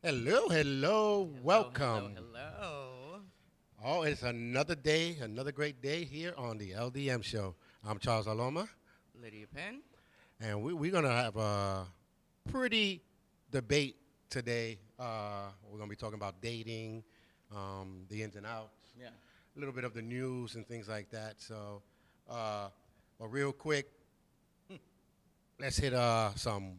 Hello, hello, welcome. Hello. Oh, it's another day, another great day here on the LDM Show. I'm Charles Aloma, Lydia Penn. and we're going to have a pretty debate today. We're going to be talking about dating, the ins and outs, Yeah. a little bit of the news and things like that. So, but real quick, let's hit some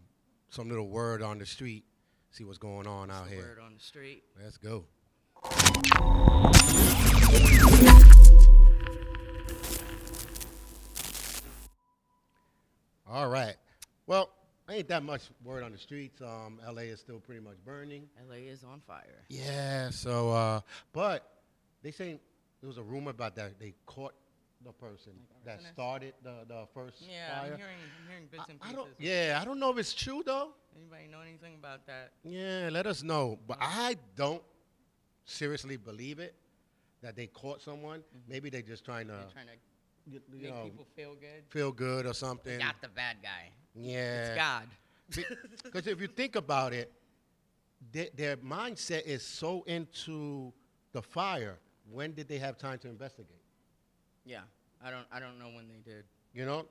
little word on the street, see what's going on out here. Word on the street. Let's go. All right. Well, ain't that much word on the streets. LA is still pretty much burning. LA is on fire. Yeah. So, but they say there was a rumor about that they caught the person that started the first Yeah, fire. I'm hearing bits and I pieces. don't. Yeah, I don't know if it's true though. Anybody know anything about that? Yeah, let us know. But I don't seriously believe it that they caught someone. Maybe they just trying to They're trying to you make know, people feel good. feel good or something. Got the bad guy. Yeah. It's God. Because if you think about it, their mindset is so into the fire. When did they have time to investigate? Yeah. I don't know when they did. You know,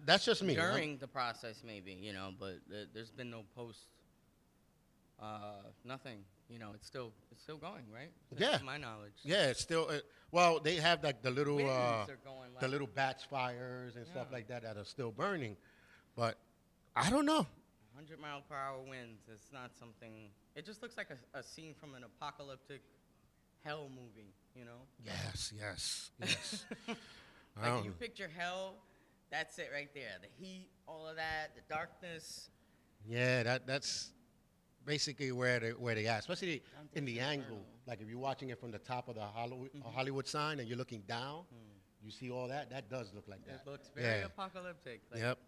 that's just me. During the process, maybe, but there's been no post. Nothing. It's still going, right? Yeah. To my knowledge. Yeah, it's still. Well, they have like the little Winds are going the like little batch fires and stuff Yeah. like that are still burning, but I don't know. 100-mile-per-hour winds. It's not something. It just looks like a scene from an apocalyptic hell movie. Yes. I Like don't you picture hell, that's it right there. The heat, all of that, the darkness. Yeah, that's basically where they are, especially in the Dante's angle. Inferno. Like if you're watching it from the top of the Hollywood sign and you're looking down, you see all that. That does look like that. It looks very Yeah. apocalyptic. Like, Yep,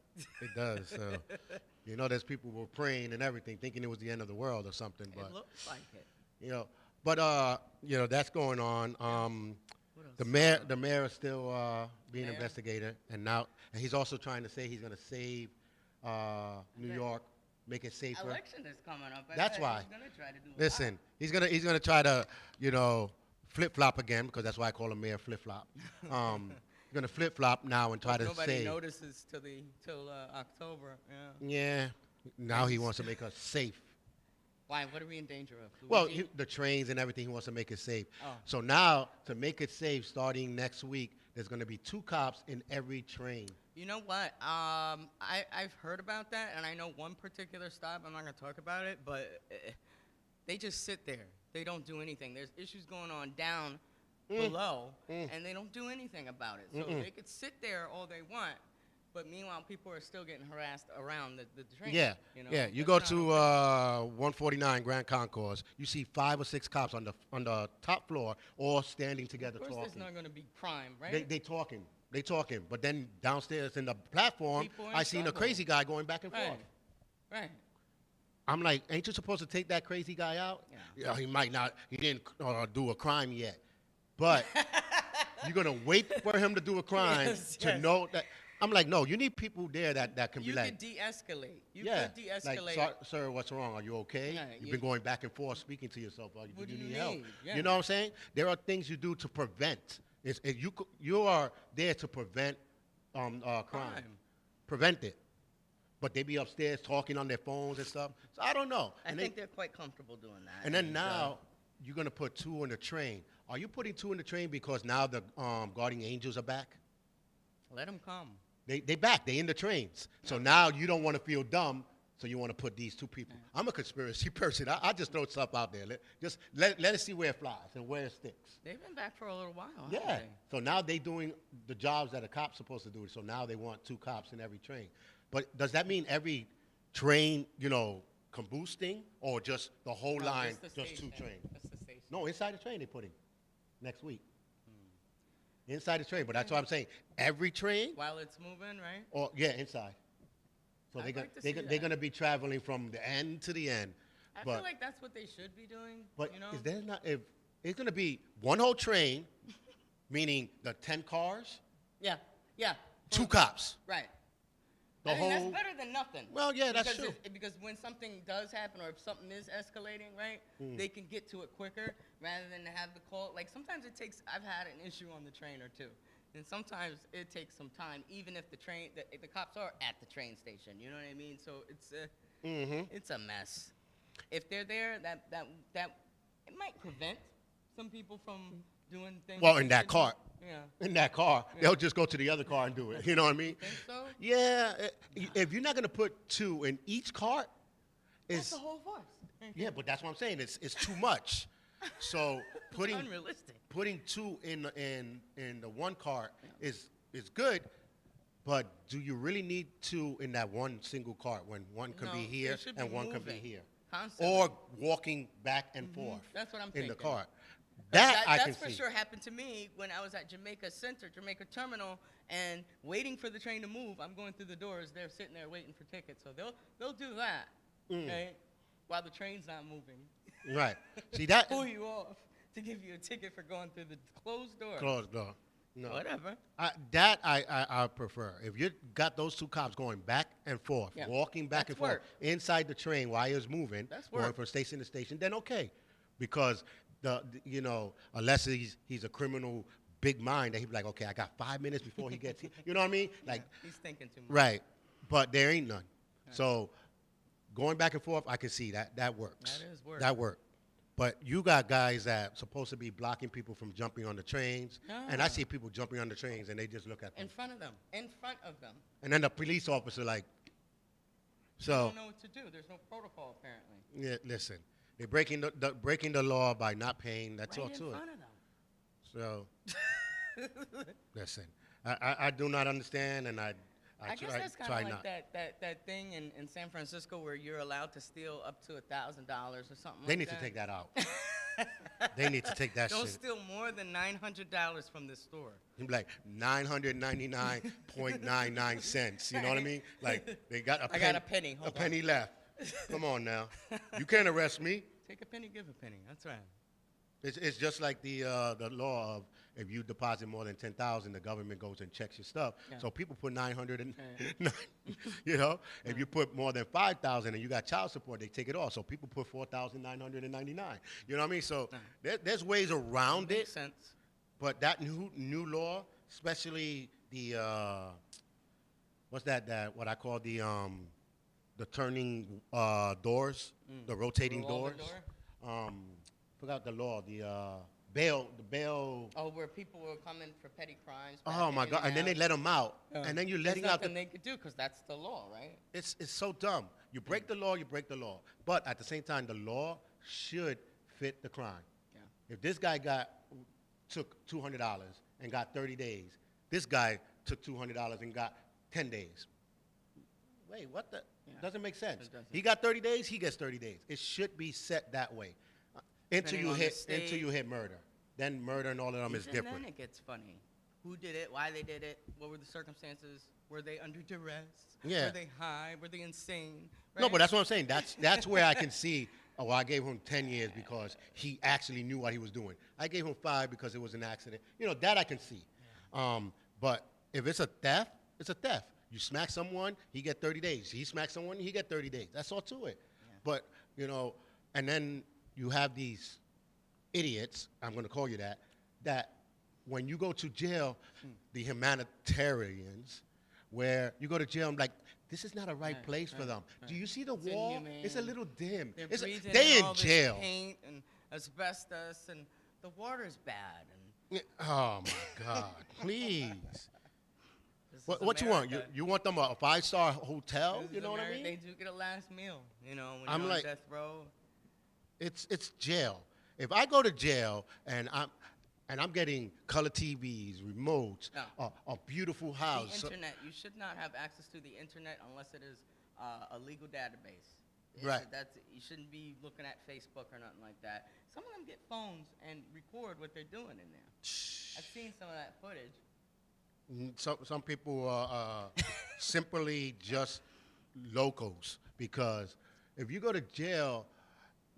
it does. So, there's people who were praying and everything, thinking it was the end of the world or something. But It looks like it. that's going on. What else? The mayor is still being Mayor? investigated, and he's also trying to say he's going to save New Okay. York, make it safer. Election is coming up. I That's bet why. He's gonna try to do a Listen, he's gonna try to flip flop again, because that's why I call him Mayor Flip Flop. He's gonna flip flop now and try lot. to Nobody save. notices till October. Yeah. Yeah. Now he wants to make us safe. Why? What are we in danger of? Well, Luigi? the trains and everything, he wants to make it safe. Oh. So now, to make it safe, starting next week, there's going to be 2 cops in every train. You know what? I've heard about that, and I know one particular stop. I'm not going to talk about it, but they just sit there. They don't do anything. There's issues going on down below, and they don't do anything about it. So they could sit there all they want, but meanwhile, people are still getting harassed around the train. Yeah, yeah. You go That's not to okay. 149 Grand Concourse, you see 5 or 6 cops on the top floor, all standing together Of course, there's talking. not going to be crime, right? They talking. They talking. But then downstairs in the platform, People in I seen a trouble. crazy guy going back and Right. forth. Right. I'm like, ain't you supposed to take that crazy guy out? Yeah. He might not. He didn't do a crime yet, but you're gonna wait for him to do a crime to Yes. know that. I'm like, no. You need people there that can You be like, could de-escalate. You yeah, could de-escalate. like, sir, what's wrong? Are you okay? Yeah, You've you- been going back and forth, speaking to yourself. What Do do you you need help? need? Yeah. You know what I'm saying? There are things you do to prevent. You are there to prevent crime. Prevent it. But they be upstairs talking on their phones and stuff. So I don't know. I And think they're quite comfortable doing that. and then now you're gonna put 2 on the train. Are you putting 2 in the train because now the guardian angels are back? let them come. They back. They in the trains. So now you don't want to feel dumb. So you want to put these 2 people. I'm a conspiracy person. I just throw stuff out there. Let us see where it flies and where it sticks. They've been back for a little while. haven't Yeah. they? So now they doing the jobs that a cop's supposed to do. So now they want 2 cops in every train. But does that mean every train, combusting, or just the whole No, line, just the just 2 station. trains? Just the station. No, inside the train they putting next week. Inside the train, but that's what I'm saying. Every train, While it's moving, right? or yeah, inside. So I'd they're like to see they're that. gonna be traveling from the end to the end. I But feel like that's what they should be doing. but you know? is there not, if it's gonna be one whole train, meaning the 10 cars, Yeah. 2 cops. Right. The I mean, whole that's better than nothing. Well, yeah, that's true. Because when something does happen or if something is escalating, right, they can get to it quicker rather than have the call. Like sometimes it takes. I've had an issue on the train or two, and sometimes it takes some time, even if the cops are at the train station. You know what I mean? So it's a mess. If they're there, that it might prevent some people from doing things. Well, in that car. Yeah. In that car, they'll just go to the other car and do it. You know what I mean? Think so? Yeah. If you're not gonna put 2 in each cart, That's the whole force. yeah. But that's what I'm saying. It's too much. So It's unrealistic. putting 2 in the one cart is good, but do you really need 2 in that one single cart when one could be here and one could be here? Constantly. Or walking back and forth. That's what I'm in thinking. the cart. That I can That's for see. sure happened to me when I was at Jamaica Terminal, and waiting for the train to move. I'm going through the doors. They're sitting there waiting for tickets, so they'll do that, right? While the train's not moving. Right. See that? Pull you off to give you a ticket for going through the closed door. Closed door. No. Whatever. I prefer. If you got those 2 cops going back and forth, walking back and forth inside the train while it's moving, going from station to station, then okay, because unless he's a criminal big mind, that he'd be like, okay, I got 5 minutes before he gets here. You know what I mean? Like he's thinking too much. Right, but there ain't none. So going back and forth, I can see that works. That is work. That works. But you got guys that supposed to be blocking people from jumping on the trains, and I see people jumping on the trains, and they just look at them. In front of them. And then the police officer like, so. They don't know what to do. There's no protocol apparently. Yeah, listen, they're breaking the law by not paying. That's all to it. Right in front of them. So, listen, I do not understand, and I guess that's kind of like that thing in San Francisco where you're allowed to steal up to $1,000 or something. They need to take that out. They need to take that Don't shit. steal more than $900 from this store. You'd be like 999.99 cents. You know what I mean? Like they got a penny. I got a penny. Hold a penny left. Come on now. You can't arrest me. Take a penny, give a penny. That's right. It's just like the law of if you deposit more than 10,000, the government goes and checks your stuff. Yeah. So people put 900 and you know, if you put more than 5,000 and you got child support, they take it off. So people put 4,999. You know what I mean? So there's ways around it. Makes sense. But that new law, especially the what's that what I call the turning doors, the rotating doors. Forgot the law, the bail. Oh, where people were coming for petty crimes. Oh my God! And then they let them out, and then you're letting out. There's nothing they could do because that's the law, right? It's so dumb. You break the law, you break the law. But at the same time, the law should fit the crime. Yeah. If this guy took $200 and got 30 days, this guy took $200 and got 10 days. Wait, what the? Yeah. Doesn't make sense. He got 30 days, he gets 30 days. It should be set that way. Until you hit murder. Then murder and all of them is different. And then it gets funny. Who did it? Why they did it? What were the circumstances? Were they under duress? Yeah. Were they high? Were they insane? Right? No, but that's what I'm saying. That's where I can see, oh, I gave him 10 years because he actually knew what he was doing. I gave him 5 because it was an accident. You know, that I can see. Yeah. But if it's a theft, it's a theft. You smack someone, he get 30 days. He smacks someone, he get 30 days. That's all to it. Yeah. But, you know, and then you have these idiots, I'm going to call you that when you go to jail, the humanitarians, where you go to jail, I'm like, this is not a right place for them. Right. Do you see the wall? Inhumane. It's a little dim. They in jail. Paint and asbestos, and the water's bad. And oh, my God. Please. What you want? You want them a 5-star hotel? You know what I mean? They do get a last meal, you know, when you're on death row. It's jail. If I go to jail and I'm getting color TVs, remotes, a beautiful house. The internet. You should not have access to the internet unless it is a legal database. Right. You shouldn't be looking at Facebook or nothing like that. Some of them get phones and record what they're doing in there. I've seen some of that footage. Some people are simply just locals, because if you go to jail,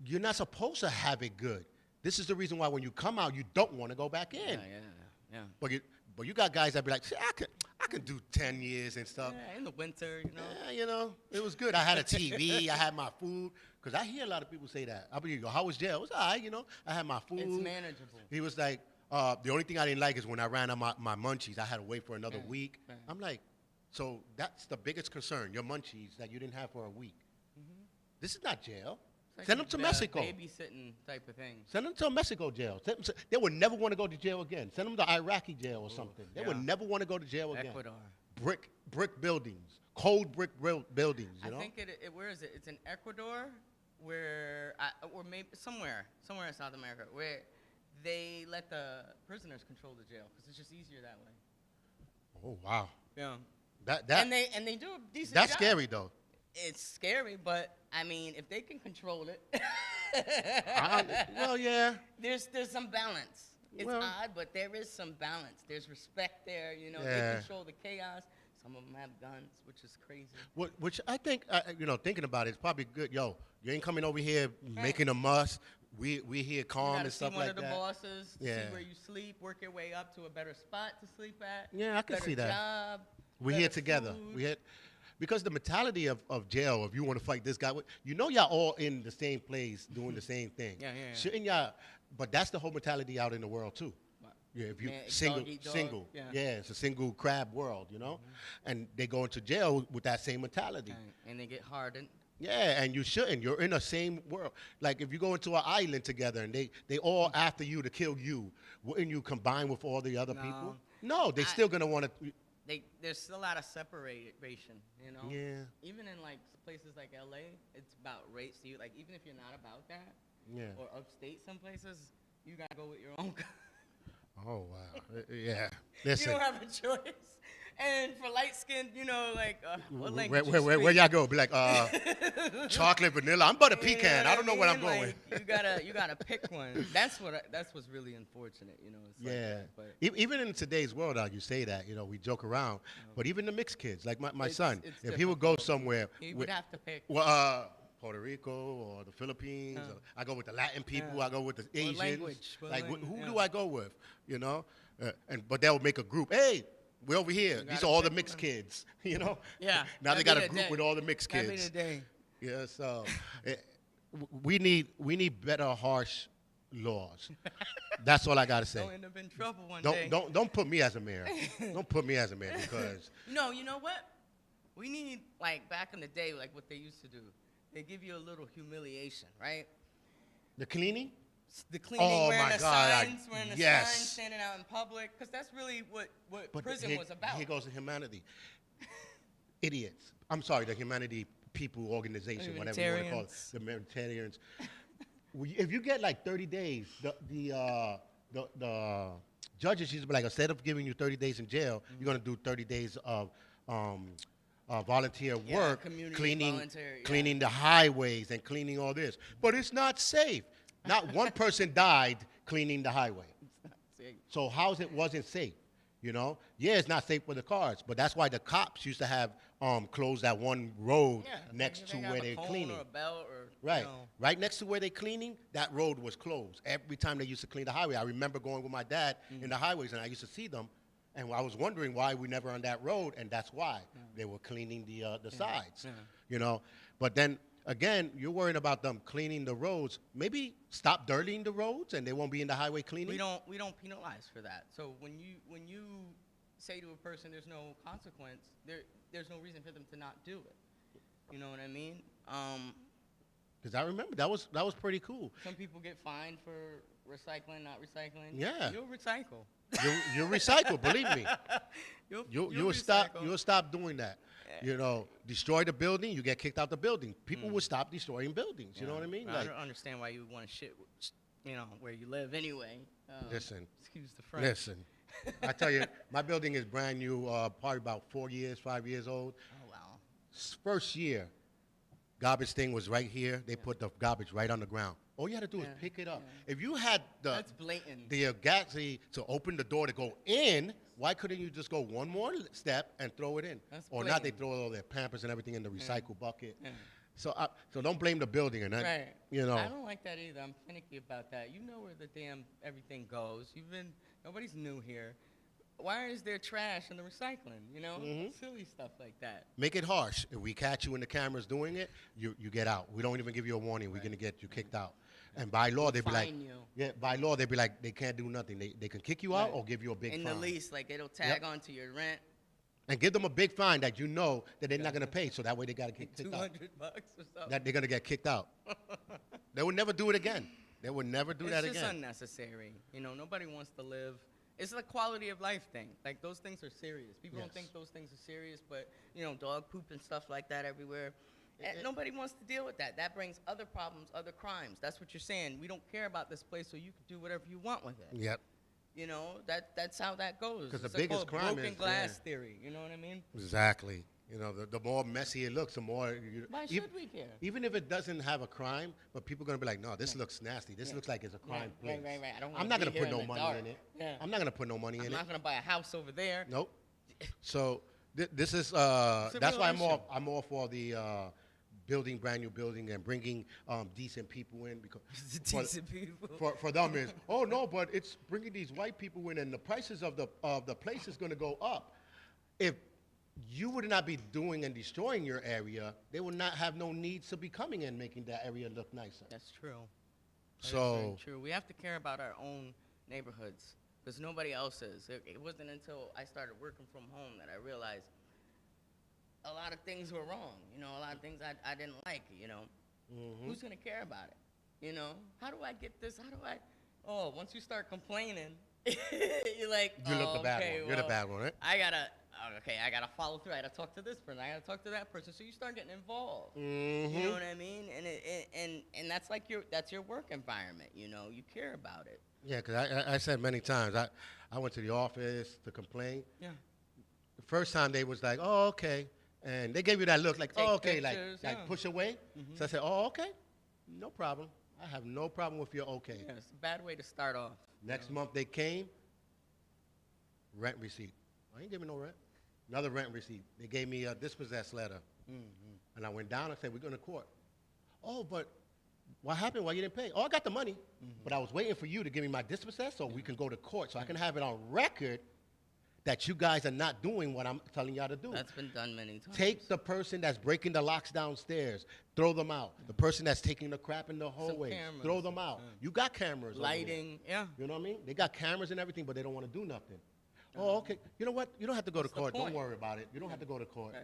you're not supposed to have it good. This is the reason why when you come out, you don't want to go back in. Yeah. But you got guys that be like, I could do 10 years and stuff. Yeah, in the winter, you know. Yeah, you know, it was good. I had a TV. I had my food. Because I hear a lot of people say that. I'll be go, how was jail? It was all right, you know. I had my food. It's manageable. He was like, the only thing I didn't like is when I ran out my munchies, I had to wait for another week. Right. I'm like, so that's the biggest concern, your munchies that you didn't have for a week. This is not jail. Like Send them to Mexico. Babysitting type of thing. Send them to a Mexico jail. They would never want to go to jail again. Send them to Iraqi jail or something. They would never want to go to jail again. Ecuador. Brick buildings, cold brick buildings. You know. I think where is it? It's in Ecuador, or maybe somewhere in South America, where they let the prisoners control the jail because it's just easier that way. Oh wow. Yeah. And they do a decent That's job. scary though. It's scary, but I mean, if they can control it, well, yeah. There's some balance. It's odd, but there is some balance. There's respect there. You know, they control the chaos. Some of them have guns, which is crazy. Which I think, you know, thinking about it, it's probably good. Yo, you ain't coming over here making a muss. We here calm and stuff like that. You gotta see one of the bosses, see where you sleep, work your way up to a better spot to sleep at. Yeah, I can see that. Job, we're here together. Because the mentality of jail, if you want to fight this guy, you know y'all all in the same place doing the same thing. Yeah. Shouldn't y'all? But that's the whole mentality out in the world too. Yeah, if you single, it's a single crab world, you know, and they go into jail with that same mentality. And they get hardened. Yeah, and you shouldn't. You're in the same world. Like if you go into an island together and they all after you to kill you, wouldn't you combine with all the other people? No, they're still gonna want to. There's still a lot of separation, you know. Yeah. Even in like places like LA, it's about race. So like even if you're not about that, or upstate some places, you gotta go with your own. Oh wow. Yeah. Listen. You don't have a choice. And for light skinned, you know, like what language? Where y'all go? Be like chocolate, vanilla. I'm butter pecan. I don't know what I'm going. Like, you gotta pick one. That's what's really unfortunate, you know. It's like even in today's world, you say that, you know, we joke around, but even the mixed kids, like my son, if he would go somewhere, he would have to pick. Puerto Rico or the Philippines. Or I go with the Latin people. I go with the Asians. Who do I go with? You know, but they'll make a group. Hey. We're over here. These are all the mixed kids, you know? Yeah. Now they got a group with all the mixed kids. That'd be the day. Yeah, so we need better harsh laws. That's all I got to say. Don't end up in trouble one day. Don't put me as a mayor. Don't put me as a mayor because. No, you know what? We need, like back in the day, like what they used to do. They give you a little humiliation, right? The cleaning? The cleaning, wearing the signs, standing out in public, because that's really what prison was about. Here goes the humanity. Idiots. I'm sorry, the humanity people organization, whatever you want to call it, the humanitarians. If you get like 30 days, the judges used to be like, instead of giving you 30 days in jail, you're going to do 30 days of volunteer work, cleaning the highways and cleaning all this. But it's not safe. Not one person died cleaning the highway. It's not safe. So how's it wasn't safe? You know? Yeah, it's not safe for the cars, but that's why the cops used to have closed that one road next to where they're cleaning. Or a belt or, right. Right next to where they're cleaning, that road was closed. Every time they used to clean the highway. I remember going with my dad in the highways, and I used to see them, and I was wondering why we never on that road, and that's why. They were cleaning the sides. You know? But then again, you're worrying about them cleaning the roads. Maybe stop dirtying the roads, and they won't be in the highway cleaning. We don't penalize for that. So when you say to a person there's no consequence, there's no reason for them to not do it. You know what I mean? Because I remember that was pretty cool. Some people get fined for recycling, not recycling. Yeah. You'll recycle. You recycle, believe me. You'll stop doing that. You know, destroy the building, you get kicked out the building. People will stop destroying buildings. You know what I mean? I don't understand why you would want to shit, you know, where you live anyway. Listen. Excuse the French. Listen. I tell you, my building is brand new, probably about 5 years old. Oh, wow. First year, garbage thing was right here. They put the garbage right on the ground. All you had to do is pick it up. If you had That's blatant. the audacity to open the door to go in, why couldn't you just go one more step and throw it in? That's or blatant. not they throw all their Pampers and everything in the recycle bucket. So don't blame the building and that. Right. You know. I don't like that either. I'm finicky about that. You know where the damn everything goes. Nobody's new here. why is there trash in the recycling? You know, Mhm. silly stuff like that. Make it harsh. If we catch you in the cameras doing it, you get out. We don't even give you a warning. We're gonna get you kicked out. And by law, We'll they'd be like, fine you. yeah, by law, they'd be like, they can't do nothing. They can kick you out Right. or give you a big In fine. the lease, like it'll tag onto your rent. And give them a big fine that you know that they're not gonna pay. So that way they gotta get kicked out. $200 or something. That they're gonna get kicked out. They would never do it again. They would never do that It's just again. unnecessary. You know, nobody wants to live. It's a quality of life thing. Like, those things are serious. People don't Yes. think those things are serious, but, you know, dog poop and stuff like that everywhere. And nobody wants to deal with that. That brings other problems, other crimes. That's what you're saying. We don't care about this place, so you can do whatever you want with it. Yep. You know, that's how that goes. 'Cause the It's biggest called crime broken is- glass yeah. theory. You know what I mean? Exactly. You know, the more messy it looks, the more. Why ev- should we care? Even if it doesn't have a crime, but people are gonna be like, no, this looks nasty. This looks like it's a crime place. Right. I don't I'm wanna not be gonna here put no the money dark. in it. Yeah. I'm not gonna put no money I'm in not it. gonna buy a house over there. Nope. So this is It's a that's real why issue. I'm all for the building brand new building and bringing decent people in because Decent people. for them is oh no, but it's bringing these white people in and the prices of the place is going to go up. If you would not be doing and destroying your area, they would not have no needs to be coming in making that area look nicer. That's true. That is So very true. We have to care about our own neighborhoods because nobody else is. It wasn't until I started working from home that I realized a lot of things were wrong. You know, a lot of things I didn't like. You know, who's gonna care about it? You know, how do I get this? How do I? Oh, once you start complaining, you're like, you look oh, the bad okay, one. You're the well, bad one, right? I gotta follow through. I gotta talk to this person. I gotta talk to that person. So you start getting involved. Mm-hmm. You know what I mean? And that's like that's your work environment. You know, you care about it. Yeah, because I said many times, I went to the office to complain. Yeah. The first time they was like, oh, okay. And they gave you that look like, Take oh, okay, like pictures, yeah. push away. So I said, oh, okay, no problem. I have no problem with your okay. Yeah, it's a bad way to start off. Next month they came, rent receipt. I ain't giving no rent. Another rent receipt. They gave me a dispossessed letter. And I went down and said, we're going to court. Oh, but what happened? Why you didn't pay? Oh, I got the money. But I was waiting for you to give me my dispossessed so we can go to court so I can have it on record that you guys are not doing what I'm telling y'all to do. That's been done many times. Take the person that's breaking the locks downstairs, throw them out. The person that's taking the crap in the hallway, cameras. throw them out. You got cameras. over there. Lighting. Yeah. You know what I mean? They got cameras and everything, but they don't want to do nothing. Oh, okay. You know what? You don't have to go to What's the court. Don't point? worry about it. You don't have to go to court. Right.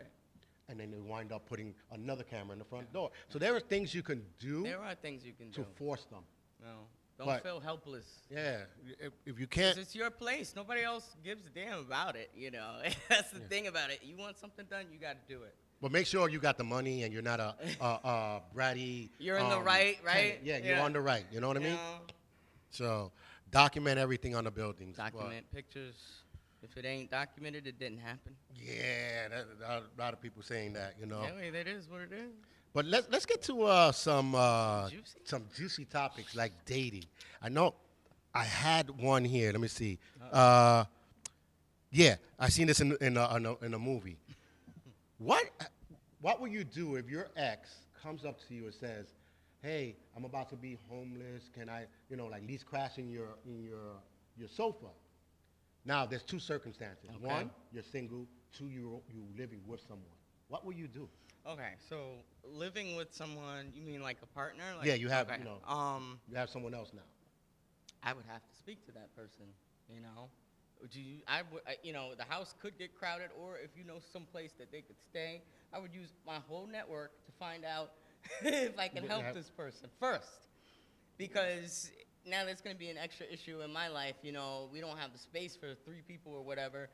And then they wind up putting another camera in the front door. So there are things you can do There are things you can to do. force them. No, don't But- feel helpless. Yeah. If you 'Cause can't, it's your place. Nobody else gives a damn about it. You know, that's the thing about it. You want something done, you got to do it. but make sure you got the money and you're not a bratty. You're in the right, right? tenant. Yeah, you're Yeah. on the right. You know what I You mean? know, So document everything on the buildings. but- document pictures. If it ain't documented, it didn't happen. Yeah, a lot of people saying that, you know. Anyway, that is what it is. But let's get to Juicy? some juicy topics like dating. I know I had one here. Let me see. Yeah, I seen this in a movie. What would you do if your ex comes up to you and says, "Hey, I'm about to be homeless. Can I, like lease crash in your sofa?" Now, there's two circumstances. Okay. One, you're single. Two, you living with someone. What will you do? Okay, so living with someone, you mean like a partner? Like, Yeah, you have, okay. You have someone else now. I would have to speak to that person. You know, the house could get crowded, or if you know some place that they could stay, I would use my whole network to find out if I can help this person first, because now there's going to be an extra issue in my life. You know, we don't have the space for 3 people or whatever.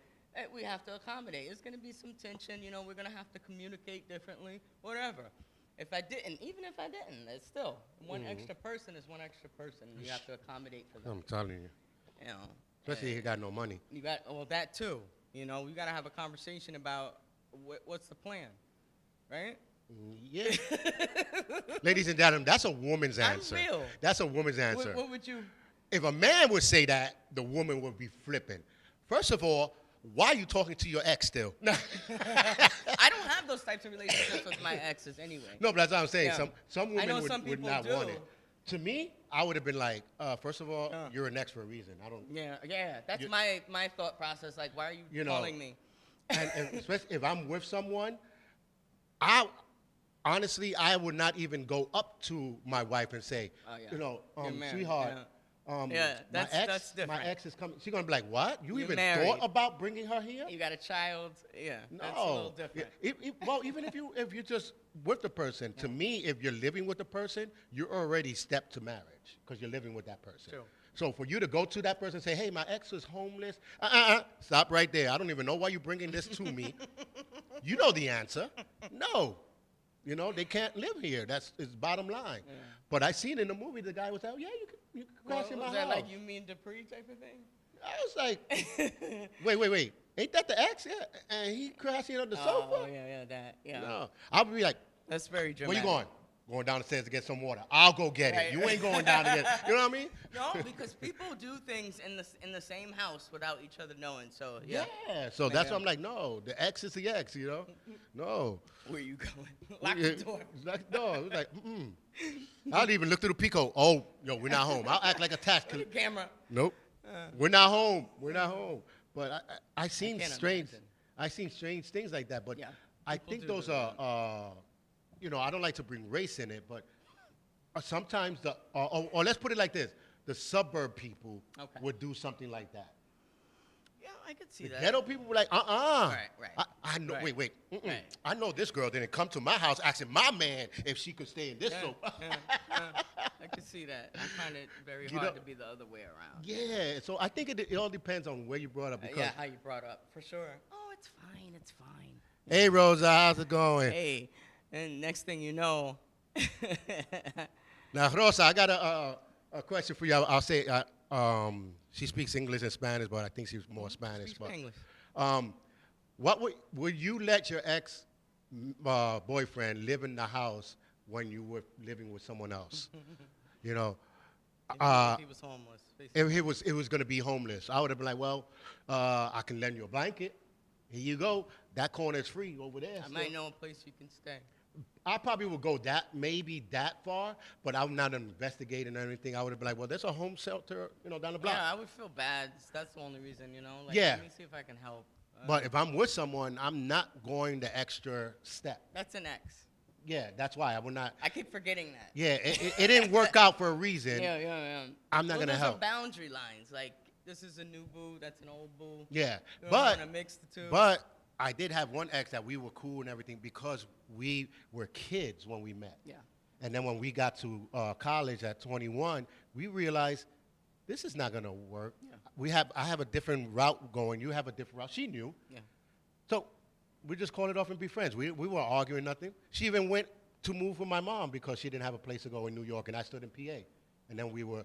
We have to accommodate. There's going to be some tension. You know, we're going to have to communicate differently, whatever. Even if I didn't, it's still one extra person is one extra person. You have to accommodate for them. I'm telling you. You know, Especially if you got no money. you got that too. You know, we got to have a conversation about what's the plan, right? Yeah. Ladies and gentlemen, that's a woman's I'm answer. real. That's a woman's answer. What would you? If a man would say that, the woman would be flipping. First of all, why are you talking to your ex still? I don't have those types of relationships with my exes anyway. No, but that's what I'm saying. Yeah. Some I know women some would people not do. want it. To me, I would have been like, first of all, Yeah. you're an ex for a reason. I don't. Yeah. That's You- my thought process. Like, why are you, You know, calling me? And especially if I'm with someone, I honestly I would not even go up to my wife and say, Oh, yeah. you know, You're married, sweetheart. yeah. Um, Yeah, my that's different. My ex is coming. She's gonna be like, "What? You You're even married. thought about bringing her here?" You got a child. Yeah. No. That's a little different. Well, even if you just with the person, to me, if you're living with the person, you're already stepped to marriage because you're living with that person. True. So for you to go to that person and say, "Hey, my ex is homeless," stop right there. I don't even know why you're bringing this to me. You know the answer. No. You know, they can't live here. That's bottom line. Yeah. But I seen in the movie the guy was like, "Yeah, you can crash in my Was house." that like You Mean Dupree type of thing? I was like, wait. Ain't that the ex? Yeah. And he crashing on the sofa? Oh, yeah, that. Yeah. No. I'll be like, That's very where dramatic. you going? Going down the stairs to get some water. I'll go get Right. it. You ain't going down to get you know what I mean? No, because people do things in the same house without each other knowing. So, yeah. So that's why Yeah. I'm like, no, the ex is the ex, you know? No. Where you going? Lock the door. Lock the door. It was like, I'll even look through the peephole. Oh, yo, we're not home. I'll act like a tax Look collector. at the camera. Nope. We're not home. We're not home. But I seen can't strange imagine. I seen strange things like that. But Yeah, I people think do those do are you know, I don't like to bring race in it, but sometimes or let's put it like this. The suburb people Okay. would do something like that. Yeah, I could see The that. ghetto people were like, Right. I know. Right. Wait. Right. I know this girl didn't come to my house asking my man if she could stay in this sofa. I could see that. I find it very You hard know- to be the other way around. Yeah. So I think it all depends on where you brought up. Because, Yeah, how you brought up, for sure. Oh, it's fine. It's fine. hey, Rosa, how's it going? Hey, and next thing you know, Now, Rosa, I got a question for you. I'll say she speaks English and Spanish, but I think she's more Spanish. speak But English. what would you let your ex boyfriend live in the house when you were living with someone else? You know, If he was homeless, basically. if it was going to be homeless, I would have been like, well, I can lend you a blanket. Here you go. That corner is free over there. I might know a place you can stay. I probably would go maybe that far, but I'm not investigating or anything. I would have been like, well, there's a home shelter, you know, down the block. Yeah, I would feel bad. That's the only reason, you know. Like, Yeah. Let me see if I can help. But if I'm with someone, I'm not going the extra step. That's an X. Yeah, that's why I would not. I keep forgetting that. Yeah, it didn't work out for a reason. Yeah. I'm not Well, gonna those help. are boundary lines. Like, this is a new boo, that's an old boo. Yeah, You don't but wanna mix the two. I did have one ex that we were cool and everything because we were kids when we met. Yeah. And then when we got to college at 21, we realized this is not gonna work. Yeah. I have a different route going. You have a different route. She knew. Yeah. So we just called it off and be friends. We weren't arguing nothing. She even went to move with my mom because she didn't have a place to go in New York, and I stood in PA. And then we were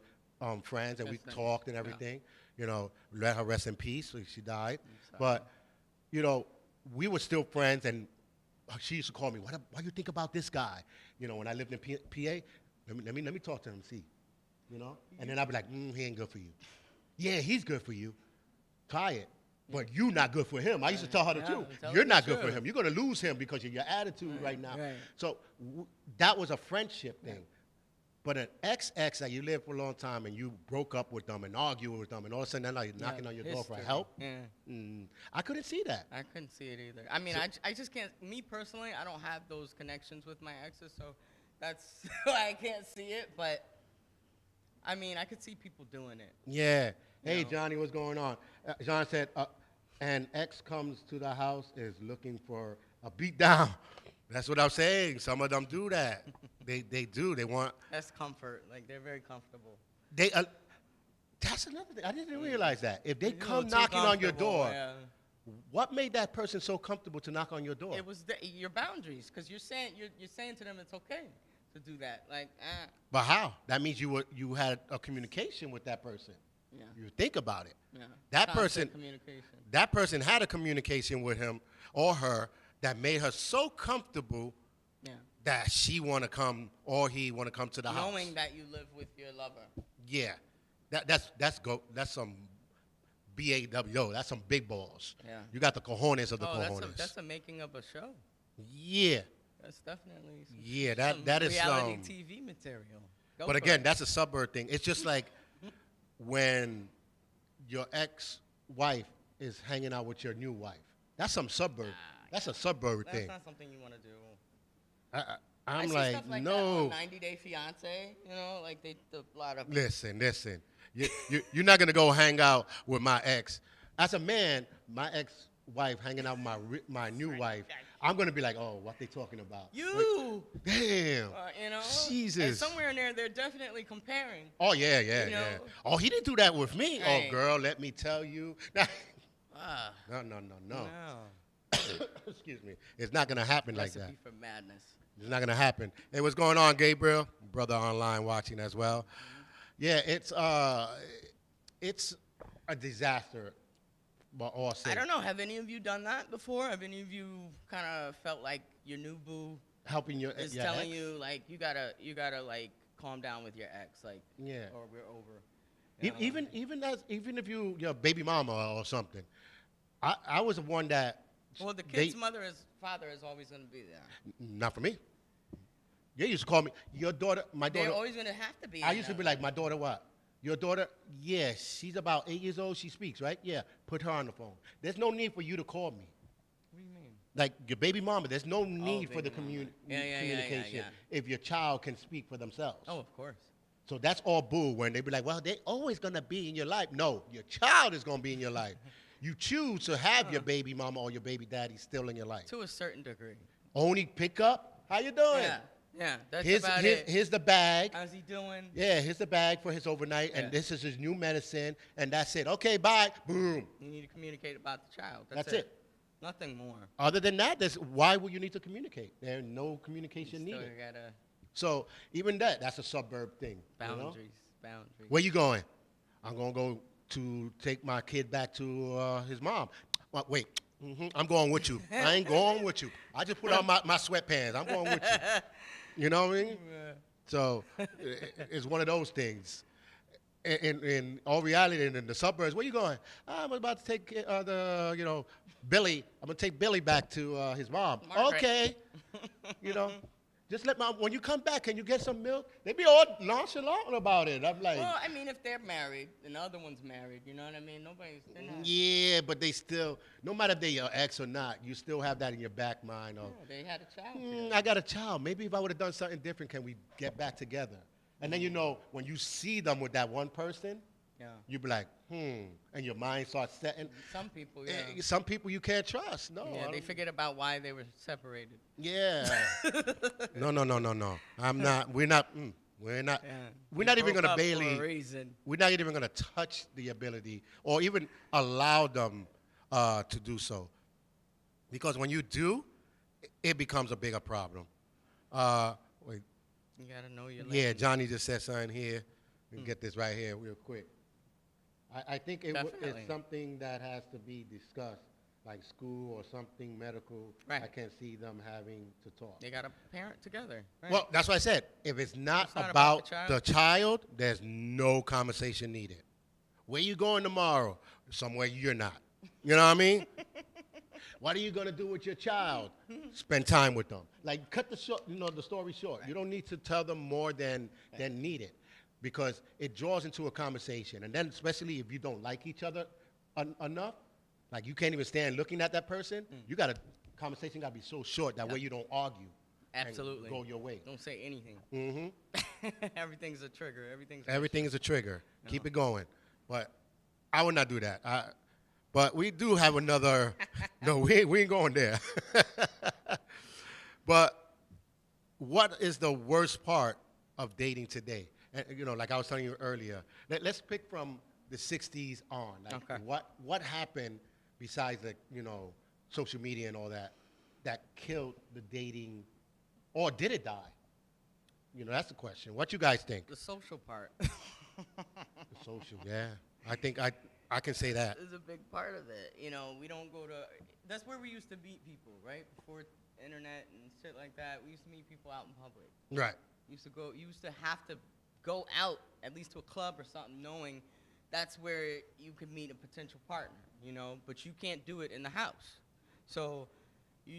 friends, and we That's nice. talked and everything. You know, let her rest in peace. So she died. sorry. But, you know, we were still friends, and she used to call me, what do you think about this guy? You know, when I lived in PA, let me talk to him and see. You know? And then I'd be like, he ain't good for you. Yeah, he's good for you. Try it. But you're not good for him. I used to tell her the Yeah, truth. tell her You're the not good for truth. him. You're going to lose him because of your attitude right now. right. So that was a friendship thing. But an ex that you lived for a long time and you broke up with them and argued with them and all of a sudden now you're knocking on your door for History. help, Yeah. I couldn't see that. I couldn't see it either. I mean, I just can't. Me personally, I don't have those connections with my exes, so that's why I can't see it. But I mean, I could see people doing it. Yeah. Hey, No. Johnny, what's going on? John said, an ex comes to the house is looking for a beat down. That's what I'm saying. Some of them do that. They do. They want. That's comfort. Like they're very comfortable. They. That's another thing. I didn't realize that. If they You know, come too knocking on your comfortable, door, yeah. what made that person so comfortable to knock on your door? It was your boundaries, because you're saying to them it's okay to do that. Like, But how? That means you had a communication with that person. yeah, You think about it. yeah. That Constant person- communication. That person had a communication with him or her that made her so comfortable Yeah. that she want to come or he want to come to the house. Knowing that you live with your lover. Yeah, that's some BAWO. That's some big balls. Yeah. You got the cojones of the Oh, cojones. that's a making of a show. Yeah, That's definitely yeah. some That is reality some. TV material. Go But for again, it. that's a suburb thing. It's just like when your ex-wife is hanging out with your new wife. That's some suburb. That's a suburb That's thing. not something you want to do. I'm I see like, stuff like no. that on 90 Day Fiance. You know, like a lot of. Listen. You're not gonna go hang out with my ex. As a man, my ex-wife hanging out with my new wife. I'm gonna be like, oh, what they talking about? You. Damn. You know. Jesus. And somewhere in there, they're definitely comparing. Oh yeah. You know? Oh, he didn't do that with me. Hey. Oh, girl, let me tell you. Ah. No. No. Excuse me. It's not gonna happen like that. Recipe for madness. It's not gonna happen. Hey, what's going on, Gabriel? Brother online watching as well. Yeah, it's a disaster. But all I don't know. Have any of you done that before? Have any of you kind of felt like your new boo helping your is your telling ex? you like you gotta like calm down with your ex, like Yeah. or we're over. You know? Even if your baby mama or something, I was the one that. Well, the kid's father is always gonna be there. Not for me. They used to call me your daughter. My daughter. They're always gonna have to be. I used to be like, my daughter what? Your daughter? Yeah, she's about 8 years old. She speaks, right? Yeah, put her on the phone. There's no need for you to call me. What do you mean? Like your baby mama, there's no need for the baby mama. communication Yeah. if your child can speak for themselves. Oh, of course. So that's all bull when they be like, well, they're always going to be in your life. No, your child is going to be in your life. You choose to have your baby mama or your baby daddy still in your life. To a certain degree. Only pick up. How you doing? Yeah. That's about it. Here's the bag. How's he doing? Yeah, here's the bag for his overnight, and this is his new medicine, and that's it. Okay, bye. Boom. You need to communicate about the child. That's it. Nothing more. Other than that, why would you need to communicate? There's no communication Still needed. gotta So even that's a suburb thing. boundaries. You know? Boundaries. Where you going? I'm going to go to take my kid back to his mom. Wait. I'm going with you. I ain't going with you. I just put on my sweatpants. I'm going with you. You know what I mean? So it's one of those things. In all reality, in the suburbs, where you going? I'm about to take Billy. I'm gonna take Billy back to his mom. Margaret. Okay. Just when you come back, can you get some milk? They be all nonchalant about it. I'm like, Well, I mean, if they're married and the other one's married, you know what I mean? They're not. yeah, but they still, no matter if they're your ex or not, you still have that in your back mind of, They had a child. together. I got a child. Maybe if I would have done something different, can we get back together? And then when you see them with that one person, Yeah. you be like, and your mind starts setting. Some people, yeah. Some people you can't trust. No. Yeah, they forget about why they were separated. Yeah. No. I'm not. We're not. We're not. Yeah. We're not even Broke gonna up for barely. a reason. We're not even gonna touch the ability or even allow them to do so, because when you do, it becomes a bigger problem. Wait. You gotta know your. Yeah, lane. Johnny just said something here. We can get this right here real quick. I think it's Definitely. something that has to be discussed, like school or something medical. Right. I can't see them having to talk. They gotta parent together. Right? Well, that's what I said. If it's not, It's not about, about the child, there's no conversation needed. Where you going tomorrow? Somewhere you're not. You know what I mean? What are you gonna do with your child? Spend time with them. Like cut the story short. You don't need to tell them more than needed, because it draws into a conversation. And then especially if you don't like each other enough, like you can't even stand looking at that person, conversation got to be so short that way you don't argue. Absolutely. And go your way. Don't say anything. Mm-hmm. Everything's a trigger. Everything is a trigger. No. Keep it going. But I would not do that. But we do have another. No, we ain't going there. But what is the worst part of dating today? And, like I was telling you earlier, let's pick from the 60s on. Like Okay. What happened besides social media and all that killed the dating, or did it die? That's the question. What you guys think? The social part. The social, yeah. I think I can say that. Is a big part of it. We don't go to. That's where we used to meet people, right? Before internet and shit like that, we used to meet people out in public. Right. You used to have to go out at least to a club or something, knowing that's where you could meet a potential partner. But you can't do it in the house. So,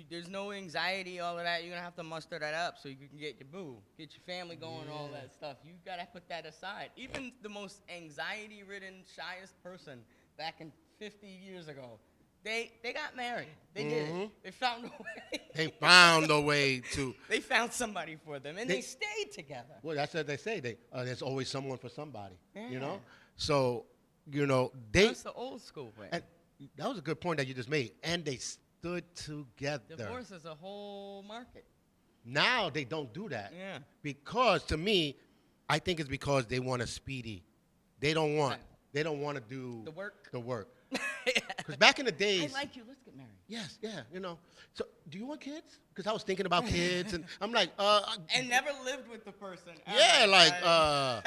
There's no anxiety, all of that. You're gonna have to muster that up so you can get your boo, get your family going, all that stuff. You gotta put that aside. Even the most anxiety-ridden, shyest person back in 50 years ago, they got married. They did it. They found a way. They found a way to. They found somebody for them, and they stayed together. Well, that's what they say. There's always someone for somebody. Yeah. You know. So, That's the old school way. And that was a good point that you just made. And they stood together. Divorce is a whole market. Now they don't do that. Yeah. Because to me, I think it's because they want a speedy. They don't want. Right. They don't want to do The work. Because back in the days. I like you. Let's get married. Yes. Yeah. So, do you want kids? Because I was thinking about kids, and I'm like, And never lived with the person. yeah,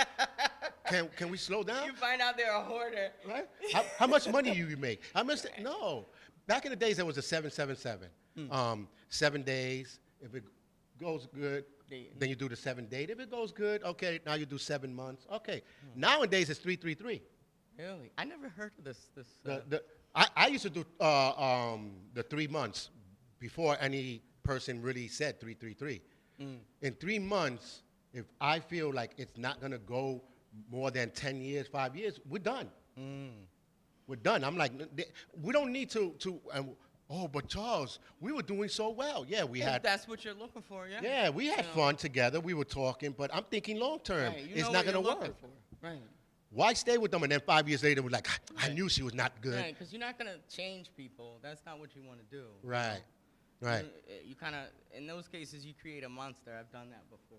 can we slow down? You find out they're a hoarder. Right? How much money you make? No. Back in the days, there was a 777. 7 days. If it goes good, then you do the 7 date. If it goes good, okay, now you do 7 months. Okay. Nowadays, it's 333. Really? I never heard of this. I used to do the 3 months before any person really said 333. In 3 months, if I feel like it's not going to go more than 10 years, 5 years, we're done. We're done. I'm like, we don't need to but Charles, we were doing so well. Yeah, we had. That's what you're looking for, yeah? Yeah, we had fun together. We were talking, but I'm thinking long term. Right, it's not going to work. Right. Why stay with them and then 5 years later we're like, I knew she was not good. Right, because you're not going to change people. That's not what you want to do. Right. Right. You kind of, in those cases, you create a monster. I've done that before,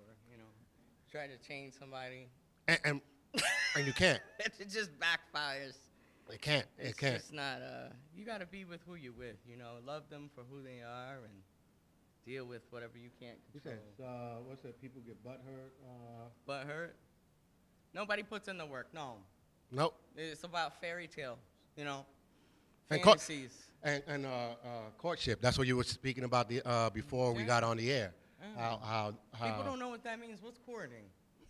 Try to change somebody. And you can't. It just backfires. It can't. It can't. It's not, you got to be with who you're with, Love them for who they are and deal with whatever you can't control. What's that? People get butt hurt. Butt hurt? Nobody puts in the work, no. Nope. It's about fairy tales, And fantasies. And courtship. That's what you were speaking about before we got on the air. How People don't know what that means. What's courting?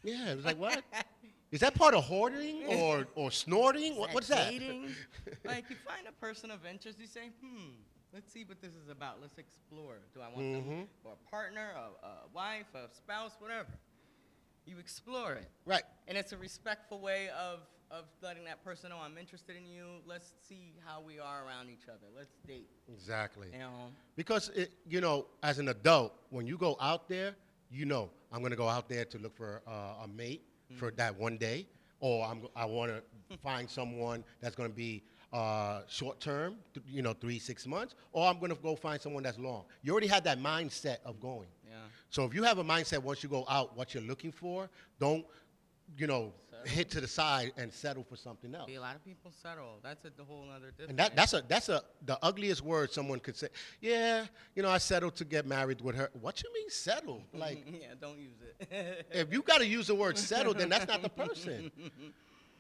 Yeah, it was like, what? Is that part of hoarding or snorting? What's that? Dating? Like, you find a person of interest, you say, let's see what this is about. Let's explore. Do I want them for a partner, a wife, a spouse, whatever? You explore it. Right. And it's a respectful way of letting that person know I'm interested in you. Let's see how we are around each other. Let's date. Exactly. Because, as an adult, when you go out there, I'm going to go out there to look for a mate for that one day, or I want to find someone that's going to be short term, 3-6 months, or I'm going to go find someone that's long. You already had that mindset of going. Yeah. So if you have a mindset once you go out, what you're looking for, don't, hit to the side and settle for something else. See, a lot of people settle. That's a whole other difference. And that's the ugliest word someone could say. Yeah, I settled to get married with her. What you mean settle? Like, yeah, don't use it. If you got to use the word settle, then that's not the person.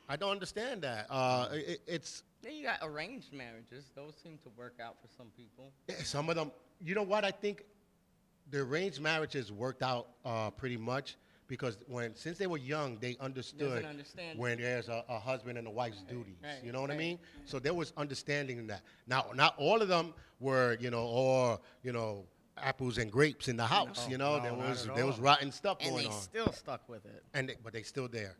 I don't understand that. It's. Then you got arranged marriages. Those seem to work out for some people. Some of them. You know what? I think the arranged marriages worked out pretty much. Because since they were young, they understood when there's a husband and a wife's duties. Right, you know what I mean? So there was understanding in that. Now, not all of them were, apples and grapes in the house. No, there was rotten stuff and going on. And they still stuck with it. But they still there.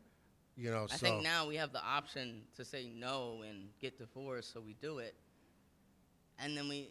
I think now we have the option to say no and get divorced, so we do it. And then we,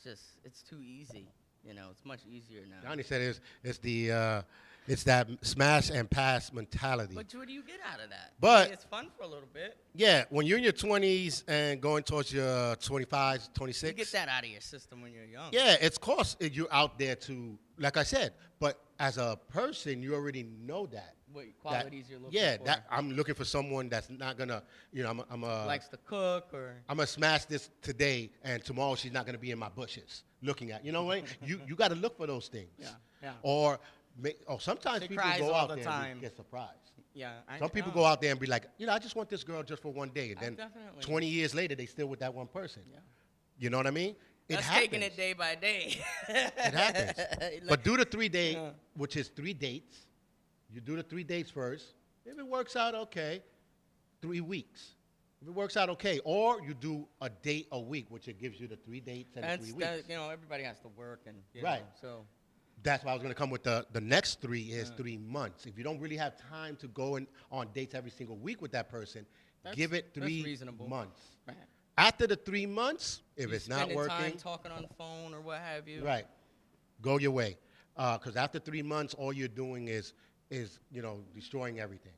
it's too easy. It's much easier now. Johnny said it's that smash and pass mentality. But what do you get out of that? But it's fun for a little bit. Yeah, when you're in your 20s and going towards your 25s, 26. You get that out of your system when you're young. Yeah, it's course you're out there to, like I said, but as a person, you already know that. What qualities you're looking for. Yeah, that I'm looking for someone that's not gonna, I'm likes to cook or. I'm gonna smash this today, and tomorrow she's not gonna be in my bushes looking at. You know what? You got to look for those things. Yeah. Or sometimes people go out there and get surprised. Yeah. Some people go out there and be like, I just want this girl just for one day, and then 20 years later they still with that one person. Yeah. You know what I mean? That's taking it day by day. It happens. But do the 3 day, which is 3 dates. You do the 3 dates first. If it works out, okay, 3 weeks. If it works out, okay. Or you do a date a week, which it gives you the 3 dates and the 3 weeks. You know, everybody has to work and Right. So That's why I was going to come with the next 3 is 3 months. If you don't really have time to go on dates every single week with that person, give it 3 reasonable. months. Right. After the 3 months, if it's not spending working, time talking on the phone or what have you. right, go your way. Because after 3 months, all you're doing is destroying everything.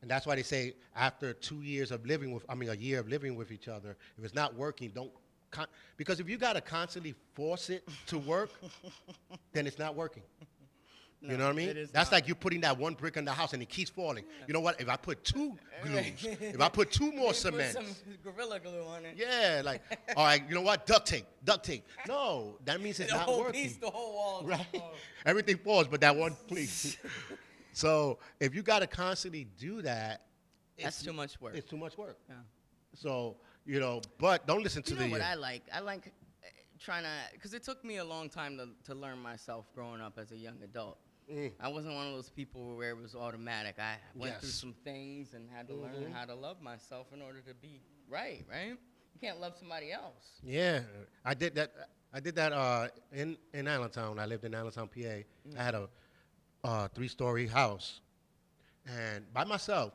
And that's why they say after 2 years of living with, a year of living with each other, if it's not working, don't. Because if you got to constantly force it to work, then it's not working. No, you know what I mean? That's like you putting that one brick in the house and it keeps falling. You know what? If I put 2 glues, if I put 2 more cements. Put some Gorilla Glue on it. Yeah, like, all right, you know what? Duct tape. No, that means it's not working. The whole wall. Right? Everything falls, but that one piece. So if you got to constantly do that, that's too much work. It's too much work. Yeah. So, but don't listen to You know what I like? I like trying to, because it took me a long time to learn myself growing up as a young adult. I wasn't one of those people where it was automatic. I went through some things and had to learn how to love myself in order to be right? You can't love somebody else. Yeah, I did that. In Allentown. I lived in Allentown, PA. I had a 3-story house, and by myself.